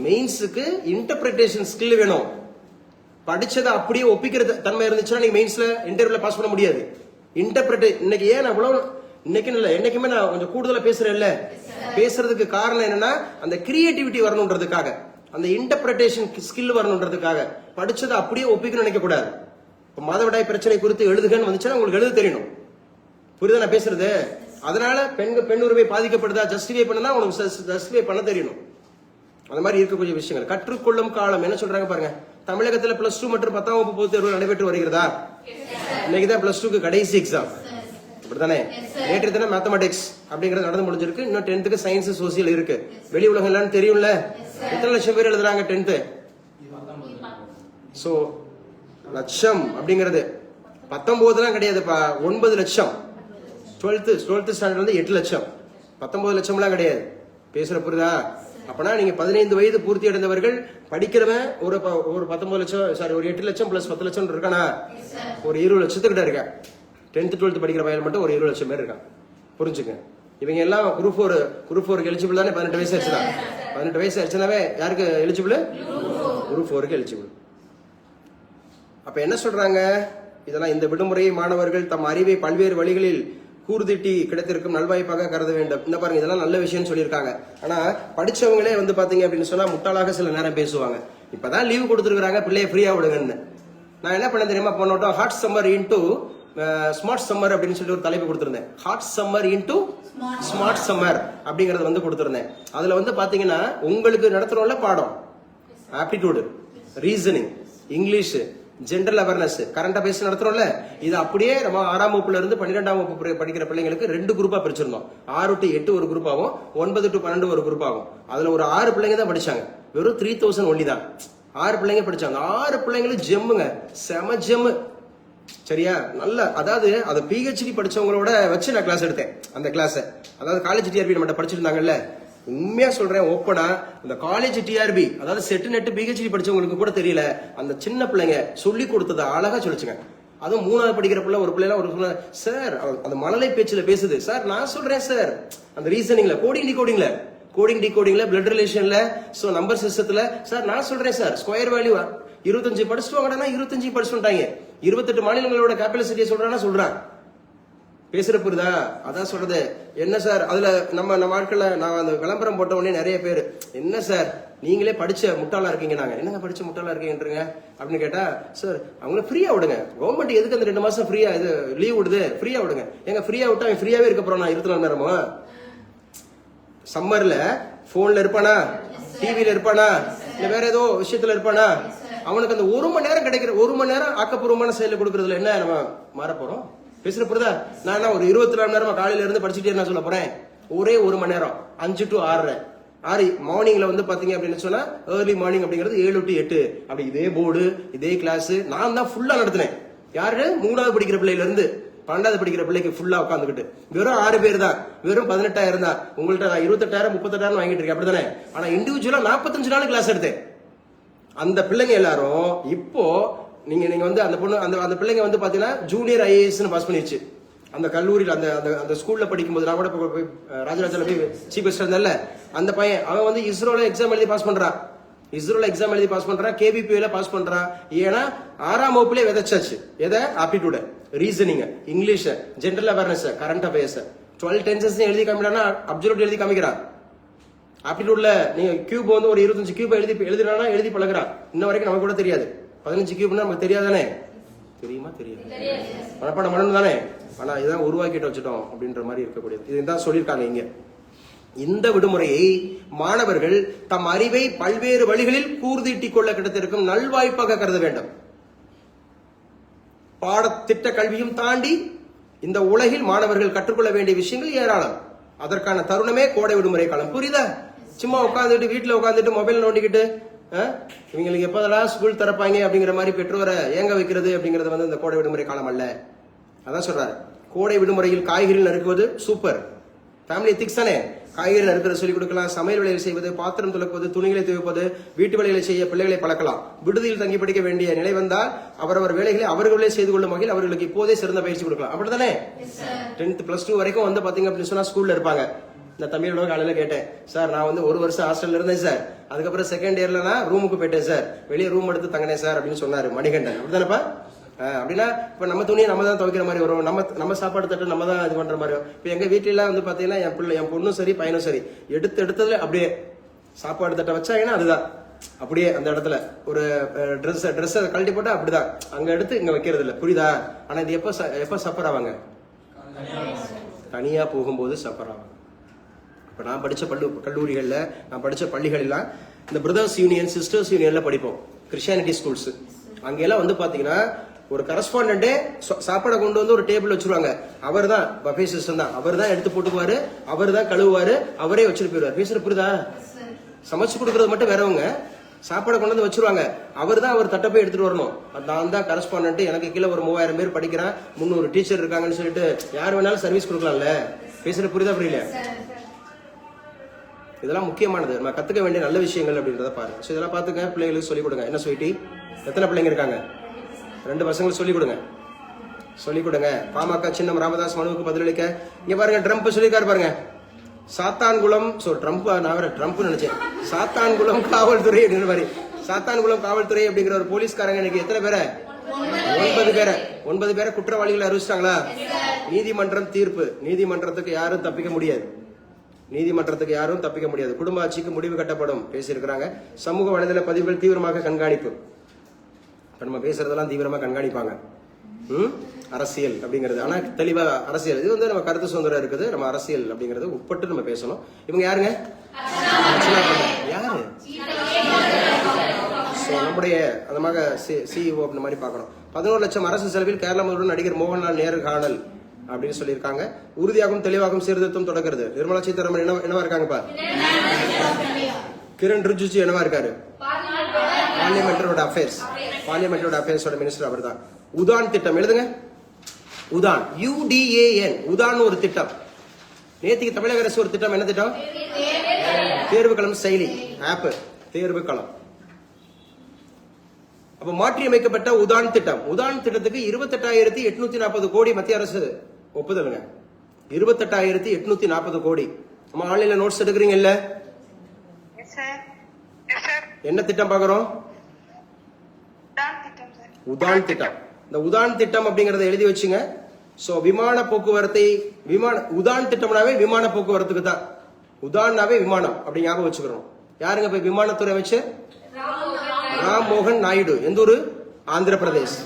மெயின்ஸுக்கு இன்டர்பிரிட்டேஷன் ஸ்கில் வேணும். படிச்சதை அப்படியே ஒப்பிக்கிற தன்மை இருந்துச்சுன்னா நீங்க மெயின்ஸ்ல இன்டர்வியூல பாஸ் பண்ண முடியாது. இன்னைக்கு ஏன் அவ்வளவு என்னைக்குமே நான் கொஞ்சம் கூடுதலா பேசுறேன்ல, பேசுறதுக்கு காரணம் என்னன்னா அந்த கிரியேட்டிவிட்டி வரணும்ன்றதுக்காக, அந்த இன்டர்பிரிட்டேஷன் ஸ்கில் வரணும்ன்றதுக்காக. படிச்சதை அப்படியே ஒப்பிக்கணும்னு நினைக்க கூடாது. மாதவிடாய் பிரச்சனை குறித்து எழுதுகன்னு வந்துச்சுன்னா உங்களுக்கு எழுத தெரியணும். புரியுதா நான் பேசுறது? அதனால பெண் உரிமை பாதிக்கப்படுதா ஜஸ்டிஃபை பண்ணா உனக்கு ஜஸ்டிஃபை பண்ண தெரியணும். அந்த மாதிரி இருக்கக்கூடிய விஷயங்கள். கற்றுக்கொள்ளும் காலம் என்ன சொல்றாங்க பாருங்க. தமிழகத்துல +2 மற்றும் 10ஆம் வகுப்பு பொதுத் தேர்வு நடைபெற்று வருகிறதா? இன்னைக்குதான் +2க்கு கடைசி எக்ஸாம், அப்படித்தானே? நேற்று தினம் மேத்தமெட்டிக்ஸ் அப்படிங்கறது நடந்து முடிஞ்சிருக்கு. இன்னும் 10th சயின்ஸ் சோசியல் இருக்கு. வெளி உலகம் எல்லாம் தெரியும்ல. எத்தனை லட்சம் பேர் எழுதுறாங்க 10th? சோ லட்சம் அப்படிங்கிறது 19 கிடையாதுப்பா, 9 லட்சம். 12th ஸ்டாண்டர்ட் வந்து 8 லட்சம், 19 லட்சம் எல்லாம் கிடையாது. பேசுற புரியுதா? அப்பனா நீங்க 15 வயது பூர்த்தி அடைந்தவர்கள் படிக்கிறவன் ஒரு 19 லட்சம், சாரி ஒரு 8 லட்சம் பிளஸ் 10 லட்சம் இருக்கானா? ஒரு 20 லட்சத்துக்கிட்ட இருக்கா. 10th 12th படிக்கிற பையன் மட்டும் ஒரு 20 லட்சம் பேர் இருக்கான். புரிஞ்சுங்க. இவங்க எல்லாம் குரூப் 4க்கு எலிஜிபிள் தானே? 18 வயசு ஆச்சுன்னா 18 வயசு ஆச்சுனாவே யாருக்கு எலிஜிபிள்? Group 4க்கு eligible. அப்ப என்ன சொல்றாங்க? இதெல்லாம் இந்த விடுமுறையை மாணவர்கள் தம் அறிவை பல்வேறு வழிகளில் கூர்திட்டி கிடைத்திருக்கும் நல்வாய்ப்பாக கருத வேண்டும். இந்த பாருங்க, இதெல்லாம் நல்ல விஷயம்னு சொல்லியிருக்காங்க. ஆனா படிச்சவங்களே வந்து பாத்தீங்க அப்படின்னு சொன்னா முட்டாளாக சில நேரம் பேசுவாங்க. இப்பதான் லீவ் கொடுத்துருக்காங்க, பிள்ளைய ஃப்ரீயா விடுங்கன்னு. நான் என்ன பண்ண தெரியுமா, போனோட்டம் hot summer into smart summer அப்படின்னு சொல்லி ஒரு தலைப்பு கொடுத்திருந்தேன். Hot summer into smart summer அப்படிங்கறது வந்து கொடுத்திருந்தேன். அதுல வந்து பாத்தீங்கன்னா உங்களுக்கு நடத்துறோம்ல பாடம், aptitude, reasoning, English, general awareness, current affairs நடத்துறோம்ல, இது அப்படியே நம்ம 6ஆம் வகுப்புல இருந்து 12ஆம் வகுப்பு படிக்கிற பிள்ளைங்களுக்கு 2 குரூப்பா பிரிச்சிருந்தோம். 6 to 8 ஒரு குரூப் ஆகும், 9 to 12 ஒரு குரூப் ஆகும். அதுல ஒரு 6 பிள்ளைங்க தான் படிச்சாங்க. வெறும் 3000 ஒன்லி தான் 6 பிள்ளைங்க படிச்சாங்க. 6 பிள்ளைங்களும் ஜெம்முங்க, செம ஜெம்மு. சரியா? நல்ல, அதாவது அதை PhD படிச்சவங்களோட வச்சு நான் கிளாஸ் எடுத்தேன். அந்த கிளாஸ் அதாவது காலேஜ் டிஆர்பி நம்ம படிச்சிருந்தாங்கல்ல, உண்மையா சொல்றேன் ஓப்பனா, இந்த காலேஜ் டிஆர்பி அதாவது செட் நெட் PhD படிச்சவங்களுக்கு கூட தெரியல, அந்த சின்ன பிள்ளைங்க சொல்லி கொடுத்தத அழகா சொல்லிச்சுங்க. அதுவும் 3வது படிக்கிற பிள்ளை ஒரு பிள்ளைலாம் ஒரு சொல்ல சார் அந்த மழலை பேச்சுல பேசுது சார் நான் சொல்றேன் சார் அந்த ரீசனிங்ல கோடிங் டிகோடிங்ல பிளட் ரிலேஷன்ல சோ நம்பர் சிஸ்டத்துல சார் நான் சொல்றேன் சார் ஸ்கொயர் வேல்யூ 25 படிச்சுட்டு வாங்கடா 25 படிச்சுட்டாங்க 28 மாநிலங்களோட கேபிட்டல் சிட்டியை சொல்றானா சொல்றான் பேசுற புரியுதா அதான் சொல்றது என்ன சார் அதுல நம்ம ஆட்கள்ல நான் அந்த விளம்பரம் போட்ட உடனே நிறைய பேர் என்ன சார் நீங்களே படிச்ச முட்டாளா இருக்கீங்க நாங்க என்னங்க படிச்ச முட்டாளா இருக்கீங்கன்றங்க அப்படின்னு கேட்டா சார் அவங்கள ஃப்ரீயா விடுங்க கவர்மெண்ட் எதுக்கு அந்த 2 மாசம் ஃப்ரீயா இது லீவ் விடுது ஃப்ரீயா விடுங்க எங்க ஃப்ரீயா விட்டா அவன் ஃப்ரீயாவே இருக்க போறான் 24 மணி நேரமும் சம்மர்ல போன்ல இருப்பானா டிவில இருப்பானா இல்ல வேற ஏதோ விஷயத்துல இருப்பானா அவனுக்கு அந்த 1 மணி நேரம் கிடைக்கிற 1 மணி நேரம் ஆக்கப்பூர்வமான செயல கொடுக்கறதுல என்ன நம்ம மாற போறோம் பேசுற புரியுதா நான் என்ன ஒரு 24 மணி நேரமா காலையில இருந்து படிச்சுட்டே என்ன சொல்ல போறேன் ஒரே 1 மணி நேரம் 5 to 6 மார்னிங்ல வந்து பாத்தீங்க அப்படின்னு சொன்னா ஏர்லி மார்னிங் அப்படிங்கிறது 7 to 8 அப்படி இதே போர்டு இதே கிளாஸ் நான் தான் ஃபுல்லா நடத்தினேன் யாரு 3வது படிக்கிற பிள்ளையில இருந்து 12வது படிக்கிற பிள்ளைக்கு ஃபுல்லா உட்காந்துக்கிட்டு வெறும் 6 பேர் தான் வெறும் 18,000 தான் உங்கள்ட்ட 28,000 38,000 வாங்கிட்டு இருக்கேன் அப்படித்தானே ஆனா இண்டிவிஜுவலா 45 நாள் கிளாஸ் எடுத்தேன் அந்த பிள்ளைங்க எல்லாரும் இப்போ நீங்க வந்து அந்த பொண்ணு அந்த பிள்ளைங்க வந்து பாத்தீங்கன்னா ஜூனியர் ஐஏஎஸ் பாஸ் பண்ணிருச்சு அந்த கல்லூரியில் அந்த ஸ்கூல்ல படிக்கும்போது நான் கூட போய் ராஜராஜால போய் சீஃப் கெஸ்ட் இருந்தேன்ல அந்த பையன் அவன் வந்து இஸ்ரோல எக்ஸாம் எழுதி பாஸ் பண்றான் கேபிபில பாஸ் பண்றான் ஏன்னா 6ஆம் வகுப்புல விதைச்சாச்சு எதை ஆப்டிடியூட reasoning English general awareness current affairs 12 tenses எழுதி காமிக்கிறானா அப்சல்யூட் எழுதி காமிக்கிறான் ஆப்டிடியூட்ல நீங்க கியூப் வந்து ஒரு 25 கியூப் எழுதினா எழுதி பழகுறான் இன்ன வரைக்கும் நமக்கு கூட தெரியாது 15 கியூப்னா நமக்கு தெரியாதானே தெரியுமா தெரியாது மனப்பாடம் பண்ணணும் தானே ஆனா இதான் உருவாக்கிட்டு வச்சுட்டோம் அப்படின்ற மாதிரி இருக்கக்கூடியது இதுதான் சொல்லியிருக்காங்க இங்க இந்த விடுமுறையை மாணவர்கள் தம் அறிவை பல்வேறு வழிகளில் கூர்தீட்டிக் கொள்ள கிடைத்திருக்கும் நல்வாய்ப்பாக கருத வேண்டும் பாடத்திட்ட கல்வியும் தாண்டி இந்த உலகில் மாணவர்கள் கற்றுக்கொள்ள வேண்டிய விஷயங்கள் ஏராளம் அதற்கான தருணமே கோடை விடுமுறை காலம் புரியுதா சும்மா உட்காந்துட்டு வீட்டுல உட்காந்துட்டு மொபைல் நோண்டிக்கிட்டு இவங்களுக்கு எப்போதெல்லாம் ஸ்கூல் திறப்பாங்க அப்படிங்கிற மாதிரி பெற்றோரை ஏங்க வைக்கிறது அப்படிங்கறது வந்து இந்த கோடை விடுமுறை காலம் அல்ல அதான் சொல்றாரு கோடை விடுமுறையில் காய்கறி நறுக்குவது சூப்பர் ஃபேமிலி எத்திக்ஸ் தானே காய்கறி நறுக்கிறது சொல்லிக் கொடுக்கலாம் சமையல் வேலைகள் செய்வது பாத்திரம் துலக்குவது துணிகளை துவைப்பது வீட்டு வேலைகளை செய்ய பிள்ளைகளை பழக்கலாம் விடுதியில் தங்கி படிக்க வேண்டிய நிலை வந்தால் அவரவர் வேலைகளை அவர்களே செய்து கொள்ளும் வகையில் அவர்களுக்கு இப்போதே சிறந்த பயிற்சி கொடுக்கலாம் அப்படித்தானே 10th +2 வரைக்கும் வந்து பாத்தீங்க அப்படின்னு சொன்னா ஸ்கூல்ல இருப்பாங்க இந்த தமிழோட காலையில கேட்டேன் சார் நான் வந்து 1 வருஷம் ஹாஸ்டல்ல இருந்தேன் சார் அதுக்கப்புறம் செகண்ட் இயர்ல நான் ரூமுக்கு போயிட்டேன் சார் வெளியே ரூம் எடுத்து தங்கினேன் சார் அப்படின்னு சொன்னாரு மணிகண்டன் அப்படிதானப்பா அப்படின்னா இப்ப நம்ம துணியை நம்ம தான் துவைக்கிற மாதிரி வரும் நம்ம சாப்பாடு தட்டு நம்ம தான் இது பண்ற மாதிரி வரும் இப்ப எங்க வீட்டுல எல்லாம் வந்து பாத்தீங்கன்னா என் பொண்ணும் சரி பையனும் சரி எடுத்ததுல அப்படியே சாப்பாடு தட்டை வச்சாங்கன்னா அதுதான் அப்படியே அந்த இடத்துல ஒரு ட்ரெஸ் கழட்டி போட்டா அப்படிதான் அங்க எடுத்து இங்க வைக்கிறது இல்ல புரியுதா ஆனா இது எப்ப சஃபர் ஆவாங்க தனியா போகும்போது சஃபர் ஆவாங்க இப்ப நான் படிச்ச கல்லூரிகள்ல நான் படிச்ச பள்ளிகள் எல்லாம் இந்த பிரதர்ஸ் யூனியன் சிஸ்டர்ஸ் யூனியன்ல படிப்போம் கிறிஸ்டியானிட்டி ஸ்கூல்ஸ் அங்கெல்லாம் வந்து பாத்தீங்கன்னா ஒரு கரஸ்பாண்டே சாப்பாடை கொண்டு வந்து ஒரு டேபிள் வச்சிருவாங்க அவர் தான் பஃபே சிஸ்டம் தான் அவர் தான் எடுத்து போட்டுக்குவாரு அவர் தான் கழுவுவாரு அவரே வச்சுட்டு போயிருவாரு பேசுற புரியுதா சமைச்சு கொடுக்கறது மட்டும் வேறவங்க சாப்பாடை கொண்டு வந்து வச்சிருவாங்க அவர் தான் அவர் தட்டை போய் எடுத்துட்டு வரணும் நான் தான் கரஸ்பாண்ட் எனக்கு கீழே ஒரு 3000 பேர் படிக்கிறான் 300 டீச்சர் இருக்காங்கன்னு சொல்லிட்டு யார் வேணாலும் சர்வீஸ் கொடுக்கலாம்ல பேசுற புரியுதா புரியல இதெல்லாம் முக்கியமானது நம்ம கத்துக்க வேண்டிய நல்ல விஷயங்கள் அப்படின்றத பாருங்க சோ இதெல்லாம் பாத்துங்க பிள்ளைகளுக்கு சொல்லிக் கொடுங்க என்ன ஸ்வீட்டி எத்தனை பிள்ளைங்க இருக்காங்க 2 பசங்களுக்கு சொல்லிக் கொடுங்க பாமக சின்னம் ராமதாஸ் மனுவுக்கு பதிலளிக்க இங்க பாருங்க ட்ரம்ப் சொல்லிருக்காரு பாருங்க சாத்தான்குளம் ட்ரம்ப் நினைச்சேன் சாத்தான்குளம் காவல்துறை அப்படின்னு மாதிரி சாத்தான்குளம் காவல்துறை அப்படிங்கிற ஒரு போலீஸ்காரங்க எனக்கு எத்தனை பேரை 9 பேரை குற்றவாளிகளை அறிவிச்சிட்டாங்களா நீதிமன்றம் தீர்ப்பு நீதிமன்றத்துக்கு யாரும் தப்பிக்க முடியாது குடும்ப ஆட்சிக்கு முடிவு கட்டப்படும் பேசியிருக்கிறாங்க சமூக வலைதள பதிவுகள் தீவிரமாக கண்காணிப்பு நம்ம பேசுறதெல்லாம் தீவிரமா கண்காணிப்பாங்க அரசியல் அப்படிங்கிறது ஆனா தெளிவா அரசியல் இது வந்து நம்ம கருத்து சுதந்திரம் இருக்குது நம்ம அரசியல் அப்படிங்கறது உட்பட்டு நம்ம பேசணும் இவங்க யாருங்க யாரு நம்முடைய அந்த சிஇஓ அப்படி மாதிரி பார்க்கணும் 11 லட்சம் அரசு செலவில் கேரள முதல்வர் நடிகர் மோகன்லால் நேர்காணல் அப்படின்னு சொல்லியிருக்காங்க உறுதியாகவும் தெளிவாகவும் சீர்திருத்தம் தொடங்குறது நிர்மலா சீதாராமன் என்னவா இருக்காங்கப்பா கிரண் ரிஜிஜு என்னவா இருக்காரு பார்லிமெண்டரோட அஃபேர்ஸோட மினிஸ்டர் அவர் தான் உதான் திட்டம் எழுதுங்க உதான் UDAN உதான் ஒரு திட்டம் நேத்திக்கு தமிழக அரசு ஒரு திட்டம் என்ன திட்டம் தேர்வுகளம் செயலி ஆப் தேர்வுகளம் அப்ப மாற்றி அமைக்கப்பட்ட உதான் திட்டம். உதான் திட்டத்துக்கு 28,840 கோடி மத்திய அரசு ஒப்புதலுங்க. 28,840 கோடி. நம்ம ஆன்லைன்ல நோட்ஸ் எடுக்கிறீங்கல்ல? என்ன திட்டம் பாக்குறோம்? உதான் திட்டம். இந்த உதான் திட்டம் அப்படிங்கறத எழுதி வச்சுங்க. சோ விமான போக்குவரத்தை உதான் திட்டம்னாவே விமான போக்குவரத்துக்கு தான். உதான்னாவே விமானம் அப்படி ஞாபகம் வச்சுக்கிறோம். யாருங்க இப்ப விமானத்துறை அமைச்சர்? ராம் மோகன் நாயுடு. எந்த ஊரு? ஆந்திர பிரதேஷ்.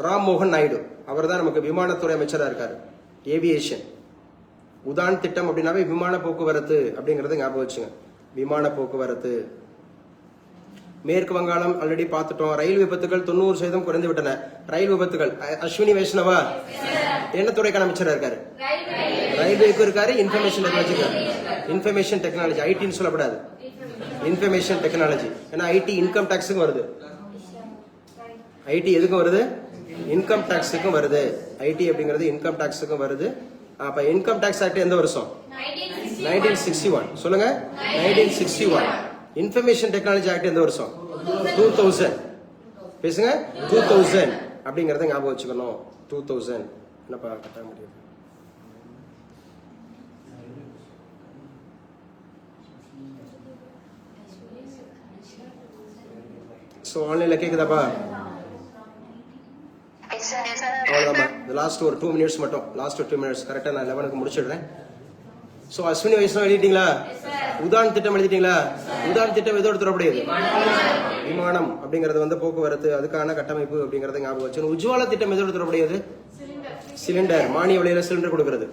ராம் மோகன் நாயுடு அவர் தான் நமக்கு விமானத்துறை அமைச்சரா இருக்காரு. ஏவியேஷன். உதான் திட்டம் அப்படின்னாவே விமான போக்குவரத்து அப்படிங்கறத ஞாபகம் வச்சுங்க. விமான போக்குவரத்து. மேற்கு வங்காளம் ஆல்ரெடி பார்த்துட்டோம். ரயில் விபத்துகள் 90% குறைந்து விட்டன. ரயில் விபத்துகள். அஸ்வினி வைஷ்ணவா என்ன துறைக்கான அமைச்சரா இருக்காரு? ரயில்வேக்கு இருக்காரு. Information technology. Information technology. ஐடின்னு சொல்லப்படாது. Information technology. ஏன்னா ஐடி இன்கம் டாக்ஸுக்கும் வருது. ஐடி எதுக்கும் வருது? இன்கம் டாக்ஸுக்கும் வருது. ஐடி அப்படிங்கிறது இன்கம் டாக்ஸுக்கும் வருது. அப்ப இன்கம் டாக்ஸ் ஆக்ட் எந்த வருஷம்? 1961. சொல்லுங்க. 1961. இன்ஃபர்மேஷன் டெக்னாலஜி ஆக்ட் எந்த வருஷம்? 2000. பேசுங்க. 2000 அப்படிங்கறத ஞாபகம் வச்சுக்கணும். 2000. என்னப்பா கட்ட முடியும்? சோ ஆன்லைன்ல கேக்குதாப்பா? அவ்வளவுதான். லாஸ்ட் ஒரு 2 மினிட்ஸ் மட்டும். லாஸ்ட் 2 மினிட்ஸ் கரெக்டா நான் 11க்கு முடிச்சிடுறேன். சோ அஸ்வினி வைஷ்ணவ் எழுதிட்டீங்களா? உதான் திட்டம் எழுதிட்டீங்களா? உதான் திட்டம் எதோடு தொடர்புடையது? விமானம் அப்படிங்கறது போக்குவரத்து, அதுக்கான கட்டமைப்பு அப்படிங்கறத ஞாபகம் வச்சு. உஜ்வாலா திட்டம் எதோடு தொடர்புடையது? சிலிண்டர். மானிய விலையில சிலிண்டர் கொடுக்கறது.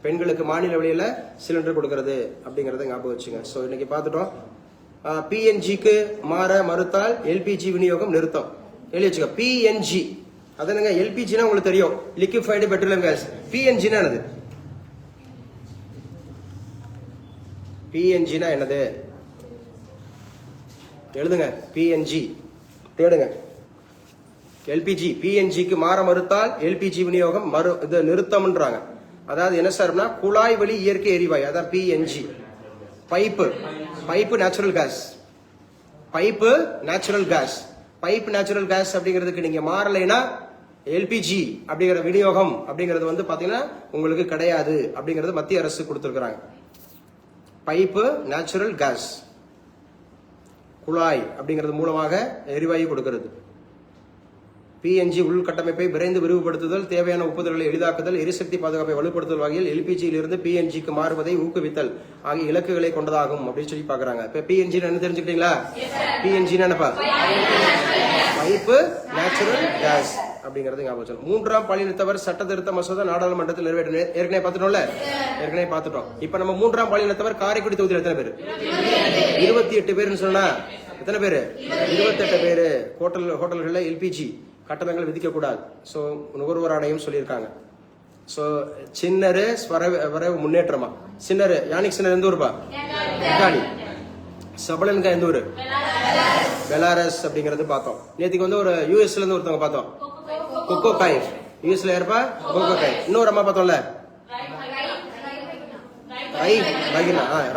பெண்களுக்கு மாநில விலையில சிலிண்டர் கொடுக்கறது அப்படிங்கறத ஞாபகம் வச்சுங்க. சோ இன்னைக்கு பார்த்துட்டோம். பிஎன்ஜிக்கு மாற மறுத்தால் எல்பிஜி விநியோகம் நிறுத்தம். எழுதி வச்சுக்க. பிஎன்ஜி அதானுங்க. எல்பிஜினா உங்களுக்கு தெரியும், லிக்விஃபைடு பெட்ரோலியம் கேஸ். பிஎன்ஜினா என்னது? பிஎன்ஜினா என்னது? எழுதுங்க. பிஎன்ஜி தேடுங்க. எல்பிஜி. பிஎன்ஜிக்கு மாற மறுத்தால் எல்பிஜி விநியோகம் நிறுத்தம்ன்றாங்க. அதாவது என்ன சார்னா குழாய் வழி இயற்கை எரிவாயு. அதான் PNG. Pipe natural case. Pipe natural case. Pipe natural gas அப்படிங்கிறதுக்கு நீங்க மாறலைன்னா எல்பிஜி அப்படிங்கிற விநியோகம் அப்படிங்கிறது பாத்தீங்கன்னா உங்களுக்கு கிடையாது அப்படிங்கறது மத்திய அரசு கொடுத்திருக்கிறாங்க. Pipe natural gas. குழாய் அப்படிங்கிறது மூலமாக எரிவாயு கொடுக்கிறது. பிஎன்ஜி உள்கட்டமைப்பை விரைந்து விரிவுபடுத்துதல், தேவையான ஒப்புதல்களை எளிதாக்குதல், எரிசக்தி பாதுகாப்பை வலுப்படுத்துதல் வகையில் எல்பிஜியில் இருந்து பிஎன்ஜிக்கு மாறுவதை ஊக்குவித்தல் ஆகிய இலக்குகளை கொண்டதாகும் அப்படின்னு சொல்லி பாக்குறாங்க. இப்ப பிஎன்ஜி என்ன தெரிஞ்சுக்கிட்டீங்களா? பிஎன்ஜி என்னப்பா? பைப்பு நேச்சுரல் கேஸ் அப்படிங்கறது ஞாபகம். 3ஆம் பாலினத்தவர் சட்ட திருத்த மசோதா நாடாளுமன்றத்தில் நிறைவேற்ற ஏற்கனவே பார்த்துட்டோம். இப்ப நம்ம 3ஆம் பாலினத்தவர் காரைக்குடி தொகுதியில் எத்தனை பேர்? 28 பேர்னு சொன்னா எத்தனை பேரு? 28 பேரு. ஹோட்டல்கள்ல எல்பிஜி கட்டணங்கள் விதிக்க கூடாது. சோ நுகர்வோர் ஆணையம் சொல்லியிருக்காங்க. சோ சின்னரு வரவு முன்னேற்றமா. சின்னரு யானிக் சின்னர் எந்த ஊருப்பா? இத்தாலி. சபலன்கா எந்த ஊரு? பெலாரஸ் அப்படிங்கறது பார்த்தோம். நேற்றுக்கு ஒரு யூஎஸ்ல இருந்து ஒருத்தவங்க பார்த்தோம். கொக்கோ காய். யூஎஸ்ல யாருப்பா? கொக்கோ காய். இன்னொரு அம்மா பார்த்தோம்ல,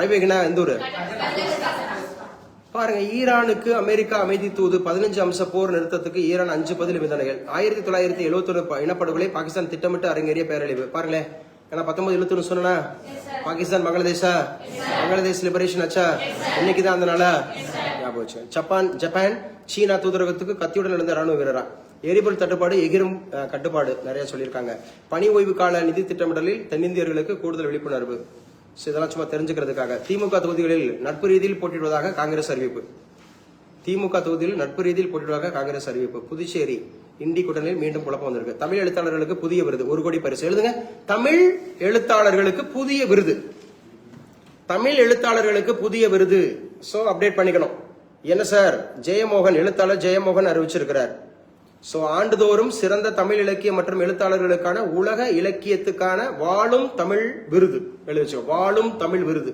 ரைவேகினா எந்த ஊரு? பாருங்க. ஈரானுக்கு அமெரிக்கா அமைதி தூது. 15 அம்ச போர் நிறுத்தத்துக்கு ஈரான் 5 பதில் நிபந்தனைகள். 1971 இனப்படுகொலை பாகிஸ்தான் திட்டமிட்டு அரங்கேறிய பேரழிவு. பாருங்களேன். ஏன்னா 1971 சொன்னா பாகிஸ்தான் பங்களாதேஷா? பங்களாதேஷ் லிபரேஷன் ஆச்சா? இன்னைக்குதான் அந்த நாளா ஞாபகம் வச்சு. ஜப்பான் சீனா தூதரகத்துக்கு கத்தியுடன் நடந்த ராணுவ வீரரா. எரிபொருள் தட்டுப்பாடு, எகிரும் கட்டுப்பாடு நிறைய சொல்லியிருக்காங்க. பணி ஓய்வு கால நிதி திட்டமிடலில் தென்னிந்தியர்களுக்கு கூடுதல் விழிப்புணர்வு. இதெல்லாம் சும்மா தெரிஞ்சுக்கிறதுக்காக. திமுக தொகுதிகளில் நட்பு ரீதியில் போட்டியிடுவதாக காங்கிரஸ் அறிவிப்பு. திமுக தொகுதியில் நட்பு ரீதியில் போட்டியிடுவதாக காங்கிரஸ் அறிவிப்பு. புதுச்சேரி இண்டி கூட்டணியில் மீண்டும் குழப்பம் வந்திருக்கு. தமிழ் எழுத்தாளர்களுக்கு புதிய விருது. 1 கோடி பரிசு. எழுதுங்க. தமிழ் எழுத்தாளர்களுக்கு புதிய விருது. தமிழ் எழுத்தாளர்களுக்கு புதிய விருது. சோ அப்டேட் பண்ணிக்கணும். என்ன சார்? ஜெயமோகன், எழுத்தாளர் ஜெயமோகன் அறிவிச்சிருக்கிறார். சோ ஆண்டுதோறும் சிறந்த தமிழ் இலக்கியம் மற்றும் எழுத்தாளர்களுக்கான உலக இலக்கியத்துக்கான வாழும் தமிழ் விருது எழுதிச்சோ. வாழும் தமிழ் விருது.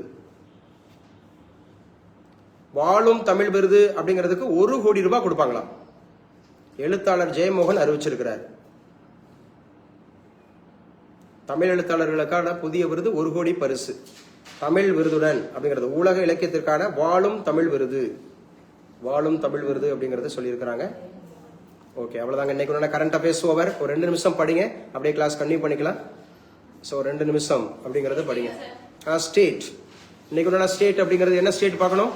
வாழும் தமிழ் விருது அப்படிங்கிறதுக்கு 1 கோடி ரூபாய் கொடுப்பாங்களாம். எழுத்தாளர் ஜெயமோகன் அறிவிச்சிருக்கிறார். தமிழ் எழுத்தாளர்களுக்கான புதிய விருது 1 கோடி பரிசு. தமிழ் விருதுடன் அப்படிங்கிறது உலக இலக்கியத்திற்கான வாழும் தமிழ் விருது. வாழும் தமிழ் விருது அப்படிங்கறத சொல்லியிருக்கிறாங்க. ஓகே, அவ்வளோதாங்க. இன்னைக்கு உண்டான கரண்ட் அஃபேர்ஸ் ஓவர். ஒரு 2 நிமிஷம் படிங்க, அப்படியே கிளாஸ் கண்டினியூ பண்ணிக்கலாம். ஸோ 2 நிமிஷம் அப்படிங்கறது படிங்க. ஸ்டேட், இன்னைக்கு உண்டான ஸ்டேட் அப்படிங்கிறது என்ன ஸ்டேட் பார்க்கணும்?